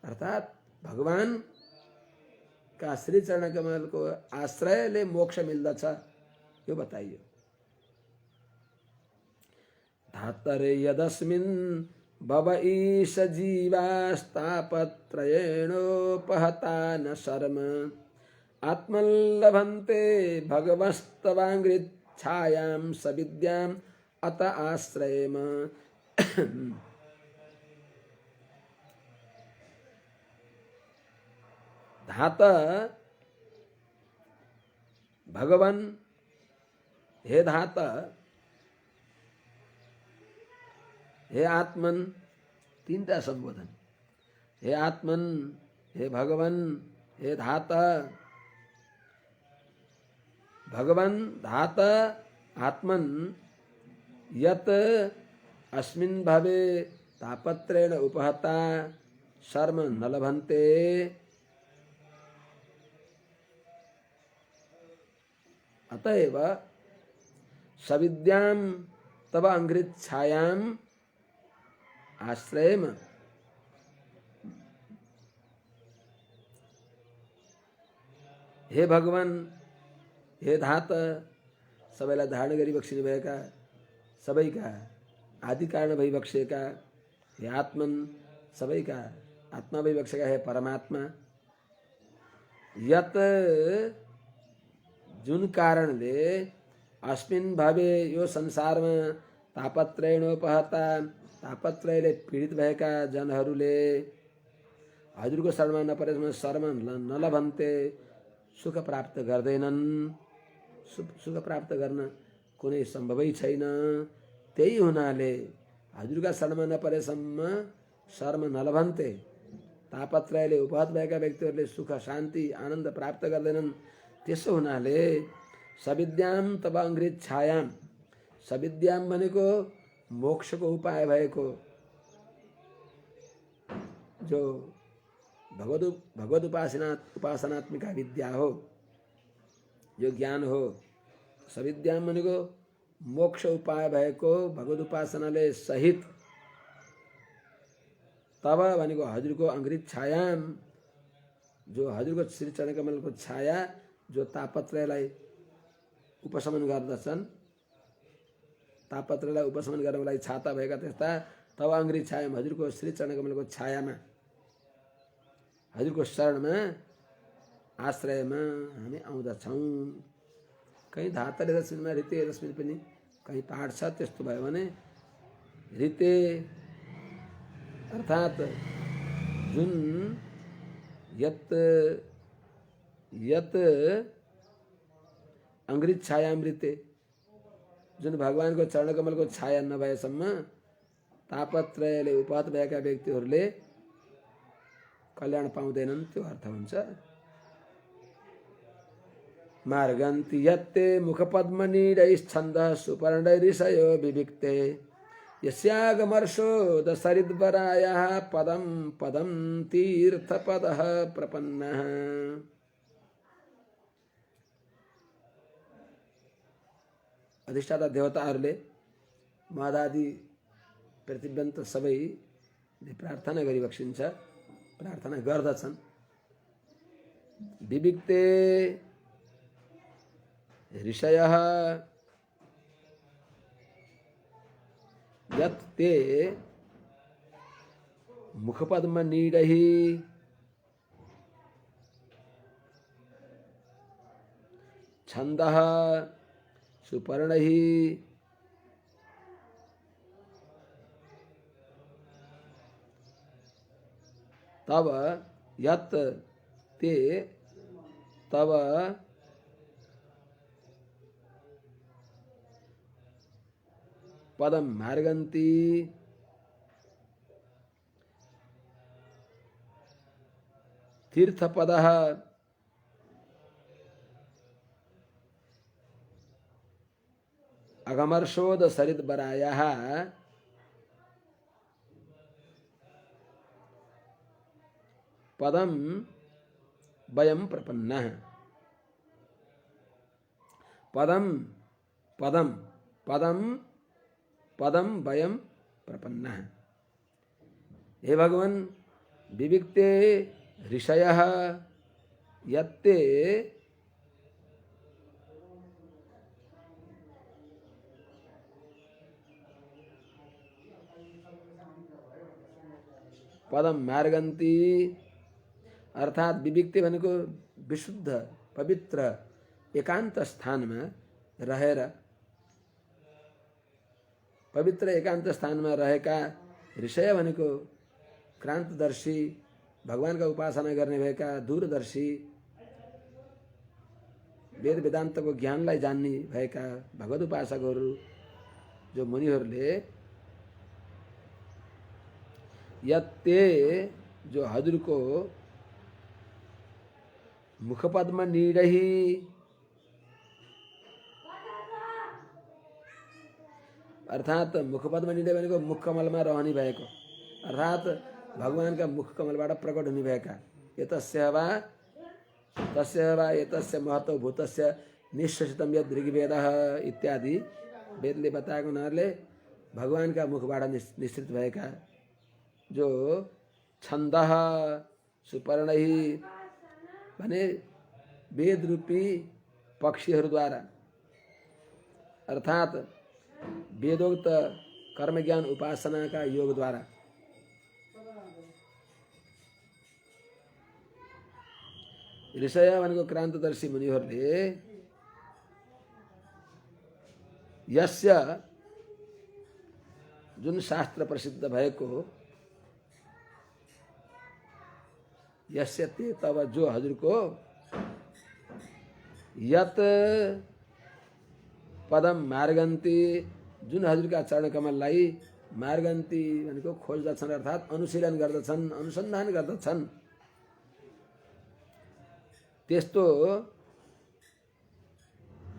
अर्थात् भगवानका श्री चरण कमलको आश्रयले मोक्ष मिल्दछ यो बताइयो। धातरे यदस्मिन् भव ईश जीवास्तापत्रयेणोपहता न शर्म, आत्मल्लभन्ते भगवस्तवाङ्घ्रिच्छायां सविद्याम् अत आश्रयेम। धात भगवान, हे धात, हे आत्मन, तीनटा संबोधन। हे आत्मन, हे भगवान, हे धात। भगवान, धात, आत्मन यत अस्मिन् भवे तापत्रेण उपहता शर्म न लभन्ते। अतएव सविद्यां तव अंघ्रिच्छायां आश्रयेम। हे भगवान, हे धात, सबैलाई धारण गरी बक्सिनु भएका, सबैका आदि कारण भइबक्सेका, हे आत्मन, सबैका आत्मा भइबक्सेका हे परमात्मा। यत जुन कारणले अस्मिन् भावे यो संसारमा तापत्रयेणोपहता, तापत्रयले पीडित भएका जनहरूले हजुरको शरणमा नपरेसम्म शर्म नलभन्ते, सुख प्राप्त गर्दैनन्। सुख प्राप्त गर्न कुनै सम्भवै छैन। त्यही हुनाले हजुरका शरणमा नपरेसम्म शर्म नलभन्ते, तापत्रयले उपहत भएका व्यक्तिहरूले सुख शान्ति आनन्द प्राप्त गर्दैनन्। त्यसो हुनाले सविद्याम तव अंघ्रिच्छायाम, सविद्याम भनेको मोक्षको उपाय भएको जो भगवत उपासनात्मिका विद्या हो, जो ज्ञान हो। सविद्याम भनेको मोक्ष उपाय भएको भगवत उपासनाले सहित। तब भनेको हजुरको अंघ्रिच्छायाम, जो हजुरको श्री चरण कमलको छाया जो तापत्रयलाई उपशमन गर्दछन्, तापत्रलाई उपशमन गर्नको लागि छाता भएका त्यस्ता तब अङ्ग्री छायामा हजुरको श्री चरणकमलको छायामा हजुरको शरणमा आश्रयमा हामी आउँदछौँ। कहीँ धातले रश्मिमा ऋते रश्मि पनि कहीँ पाठ छ, त्यस्तो भयो भने ऋते अर्थात् जुन यत यत अङ्ग्रित छायामृते जुन भगवानको चरणकमलको छाया नभएसम्म तापत्रयले उपहत भएका व्यक्तिहरूले कल्याण पाउँदैनन्, त्यो अर्थ हुन्छ। मार्गन्ति यत्ते मुखपद्मनीडैश्छन्दः सुपर्णैरिषयो विविक्ते यस्यागमर्षो दशरिद्वरायाः पदं पदं तीर्थपदः प्रपन्नः। अधिष्ठाता देवताहरूले महदादि प्रतिबन्ध सबैले प्रार्थना गरिबक्सिन्छ, प्रार्थना गर्दछन्। विविक्ते ऋषयः यत्ते मुखपद्मनीडैः छन्दः सुपर्णैः तव यत् ते तव पदम मार्गन्ति तीर्थपदः अगमर्षोद सरिद्वरायाः पदम वयं प्रपन्नः। पदम पदम पदम पदम वयं प्रपन्नः। हे भगवान, विविक्ते ऋषयः यत्ते पदम मार्गन्ति अर्थात विविक्ते भनेको विशुद्ध पवित्र एकान्त स्थानमा रहेर, पवित्र एकान्त स्थानमा रहेका ऋषय भनेको क्रान्तदर्शी, भगवानका उपासना गर्ने भएका दूरदर्शी, वेद वेदान्तको ज्ञानलाई जान्ने भएका भगवत उपासकहरू जो मुनिहरूले यत्ते जो हजुरको मुखपद्म नीडही अर्थात मुखपद्म नीडे भनेको मुखकमलमा रहने भएको अर्थात भगवानका मुखकमलबाट प्रकट हुने भएका यतस्य वा तस्य वा यतस्य महत्व भूतस्य निश्चितम यद ऋग्वेदः इत्यादि वेदले बताएको हुनाले भगवानका मुखबाट निश्चित भएका जो छन्दः सुपर्णैः भने वेद रूपी पक्षीहरूद्वारा अर्थात वेदोक्त कर्म ज्ञान उपासना का योग द्वारा ऋषय भनेको क्रान्तदर्शी मुनिहरूले यस्य जुन शास्त्र प्रसिद्ध भएको यस्य ते तब जो हजुरको यत पदम मार्गन्ति जुन हजुरका चरण कमललाई मार्गन्ति भनेको खोज्दछन् अर्थात अनुशीलन गर्दछन् अनुसन्धान गर्दछन् त्यस्तो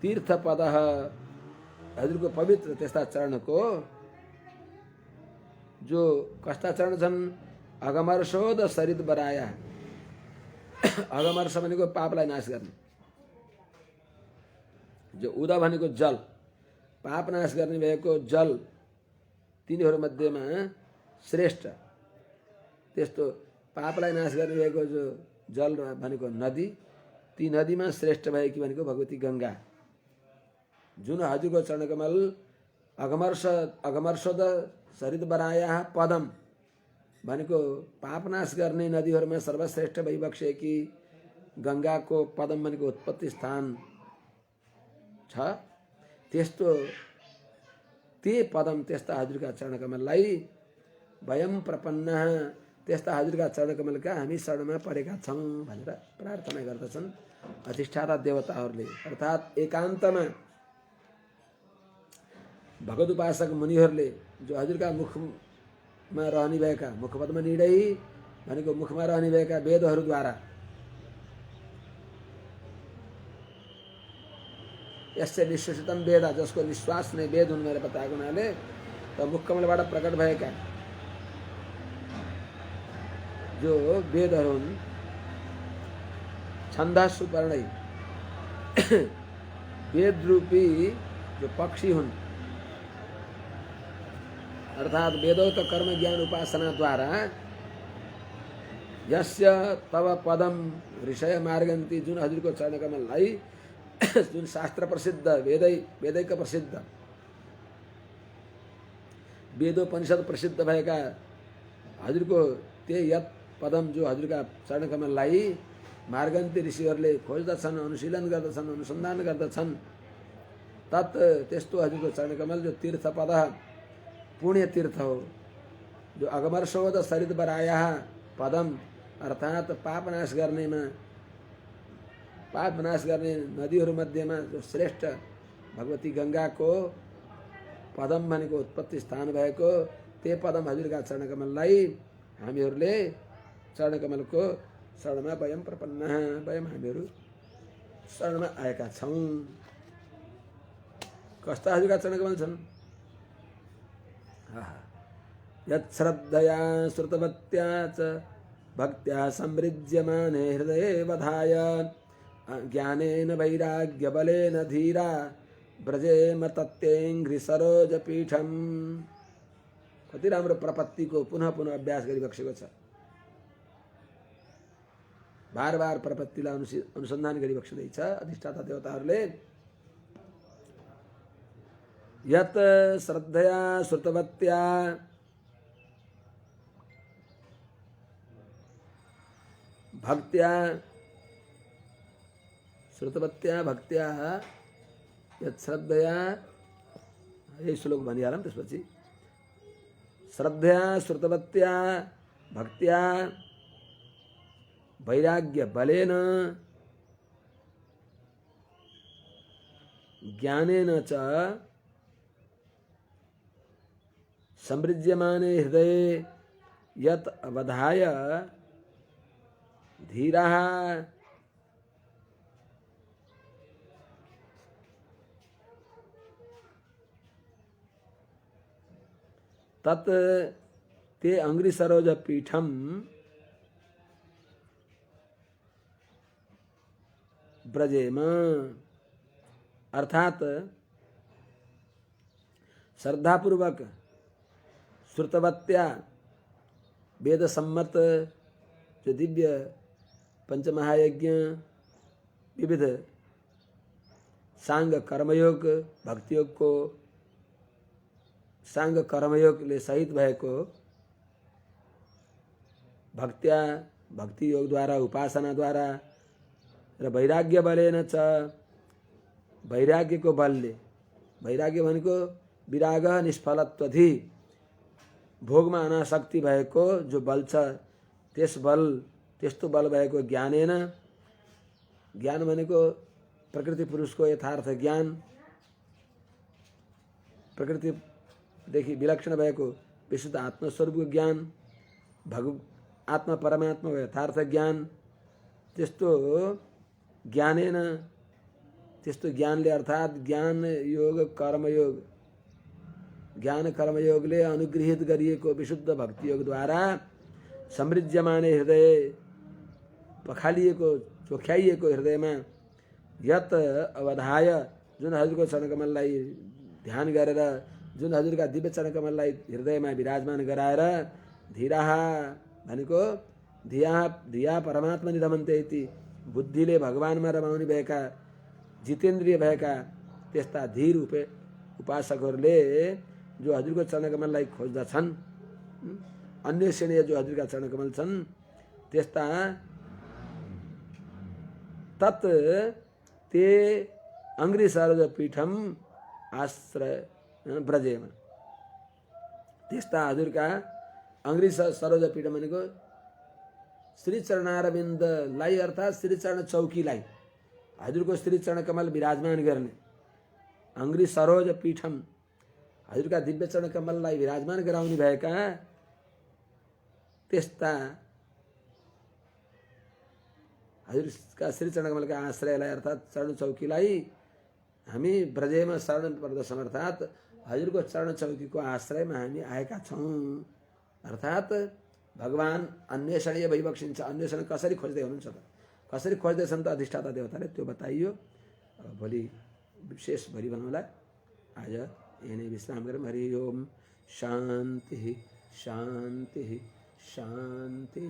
तीर्थपदः हजुरको पवित्र त्यस्ता चरणको जो कस्ता चरण छन् अगमर्षोद सरित बराया अगमर्ष भनेको पापलाई नाश गर्ने जो उदा भनेको जल पाप नाश गर्ने भएको जल तिनीहरू मध्येमा श्रेष्ठ त्यस्तो पापलाई नाश गर्ने भएको जो जल भनेको नदी ती नदीमा श्रेष्ठ भएकी भनेको भगवती गंगा जुन हजुरको चरणकमल अगमर्षद सरित बराया पदम भनेको पापनाश गर्ने नदीहरूमा सर्वश्रेष्ठ भइबक्सेकी गङ्गाको पदम भनेको उत्पत्ति स्थान छ। त्यस्तो ते पदम त्यस्ता हजुरका चरणकमललाई वयम प्रपन्न त्यस्ता हजुरका चरणकमलका हामी शरणमा परेका छौँ भनेर प्रार्थना गर्दछन् अधिष्ठाता देवताहरूले। अर्थात् एकान्तमा भगवत उपासक मुनिहरूले जो हजुरका मुखमा रहने भएका मुखपदमा निडै भनेको मुखमा रहने भएका वेदहरूद्वारा यससे निश्वसितम वेद जसको निश्वास नै वेद हुनु भनेर बताएको हुनाले त मुखकमलबाट प्रकट भएका जो वेदहरू हुन् छन्दः सुपर्णै वेद रूपी जो पक्षी हुन् अर्थात् वेदोक्त कर्म ज्ञान उपासना द्वारा यस्य तव पदम ऋषय मार्गन्ती जुन हजुरको चरणकमललाई जुन शास्त्र प्रसिद्ध वेदैक प्रसिद्ध वेदोपनिषद प्रसिद्ध भएका हजुरको त्यही यत पदम जो हजुरका चरणकमललाई मार्गन्ती ऋषिहरूले खोज्दछन् अनुशीलन गर्दछन् अनुसन्धान गर्दछन् तत् त्यस्तो हजुरको चरणकमल जो तीर्थ पद पुण्य तीर्थ हो जो अगमर्षोद सरित बराया पदम अर्थात् पाप नाश गर्ने नदीहरू मध्येमा जो श्रेष्ठ भगवती गङ्गाको पदम भनेको उत्पत्ति स्थान भएको ते पदम हजुरका चरणकमललाई हामीहरूले चरणकमलको शरणमा वयम प्रपन्न वयम हामीहरू शरणमा आएका छौँ। कस्ता हजुरका चरणकमल छन्? यच्छ्रद्धया श्रुतवत्या च भक्त्या समृज्यमाने हृदये वधाय ज्ञानेन वैराग्यबलेन धीरा व्रजेम तत्तेङ्घ्रि सरोजपीठम। कति राम्रो प्रपत्तिको पुनः पुनः अभ्यास गरिबक्सेको छ। बार बार प्रपत्तिलाई अनुसन्धान गरिबक्सिँदैछ अधिष्ठाता देवताहरूले। यत श्रद्धया श्रुतवत्या भक्त्या श्रुतवत्या भक्त्या यत श्रद्धया यही श्लोक भनिहालौँ त्यसपछि श्रद्धया श्रुतवत्या भक्त्या वैराग्य बलेन ज्ञानेन च समृज्यमाने हृदये यत अवधाय धीराः तत् ते अंग्रि सरोज पीठम ब्रजेम। अर्थात श्रद्धापूर्वक श्रुतवत्या वेद सम्मत जो दिव्य पंचमहायज्ञ विविध सांग कर्मयोग भक्तियोग को सांग कर्मयोगले सहित भएको भक्त्या भक्ति योग द्वारा उपासना द्वारा र वैराग्य बलेन च वैराग्यको बलले वैराग्य भनेको विराग निष्फलत्वधि भोगमा अनासक्ति भएको जो बल छ त्यस्तो बल भएको ज्ञानेन ज्ञान भनेको प्रकृति पुरुषको यथार्थ ज्ञान प्रकृतिदेखि विलक्षण भएको विशुद्ध आत्मस्वरूपको ज्ञान आत्मा परमात्माको यथार्थ ज्ञान त्यस्तो ज्ञानेन त्यस्तो ज्ञानले अर्थात् ज्ञान योग कर्मयोग ज्ञान कर्मयोगले अनुगृहित गरिएको विशुद्ध भक्ति योगद्वारा समृज्यमाने हृदय पखालिएको चोख्याइएको हृदयमा यत अवधाय जुन हजुरको चरणकमललाई ध्यान गरेर जुन हजुरका दिव्य चरणकमललाई हृदयमा विराजमान गराएर धीराहा भनेको धिया परमात्मा निरमन्ते इति बुद्धिले भगवानमा रमाउने भएका जितेन्द्रिय भएका त्यस्ता धीर उपासकहरूले जो हजुरको चरणकमललाई खोज्दछन्, अन्वेषणीय जो हजुरका चरणकमल छन् त्यस्ता तत् ते अङ्ग्री सरोज पीठम आश्रय ब्रजेमा। त्यस्ता हजुरका अङ्ग्री सरोज पीठ भनेको श्री चरणारविन्दलाई अर्थात् श्री चरण चौकीलाई हजुरको श्री चरण कमल विराजमान गर्ने अङ्ग्री सरोज पीठम हजुरका दिव्य चरण कमललाई विराजमान गराउने भएका त्यस्ता हजुरका श्री चरण कमलका आश्रयलाई अर्थात् चरण चौकीलाई हामी ब्रजेमा शरण पर्दछौँ, अर्थात् हजुरको चरण चौकीको आश्रयमा हामी आएका छौँ। अर्थात् भगवान अन्वेषणीय भइबक्सिन्छ। अन्वेषण कसरी खोज्दै हुनुहुन्छ त, कसरी खोज्दैछन् त अधिष्ठाता देवताले, त्यो बताइयो। भोलि विशेष भरि बनाउँला। आज यही नै विश्राम गरौँ। हरि ओम। शान्ति शान्ति शान्ति।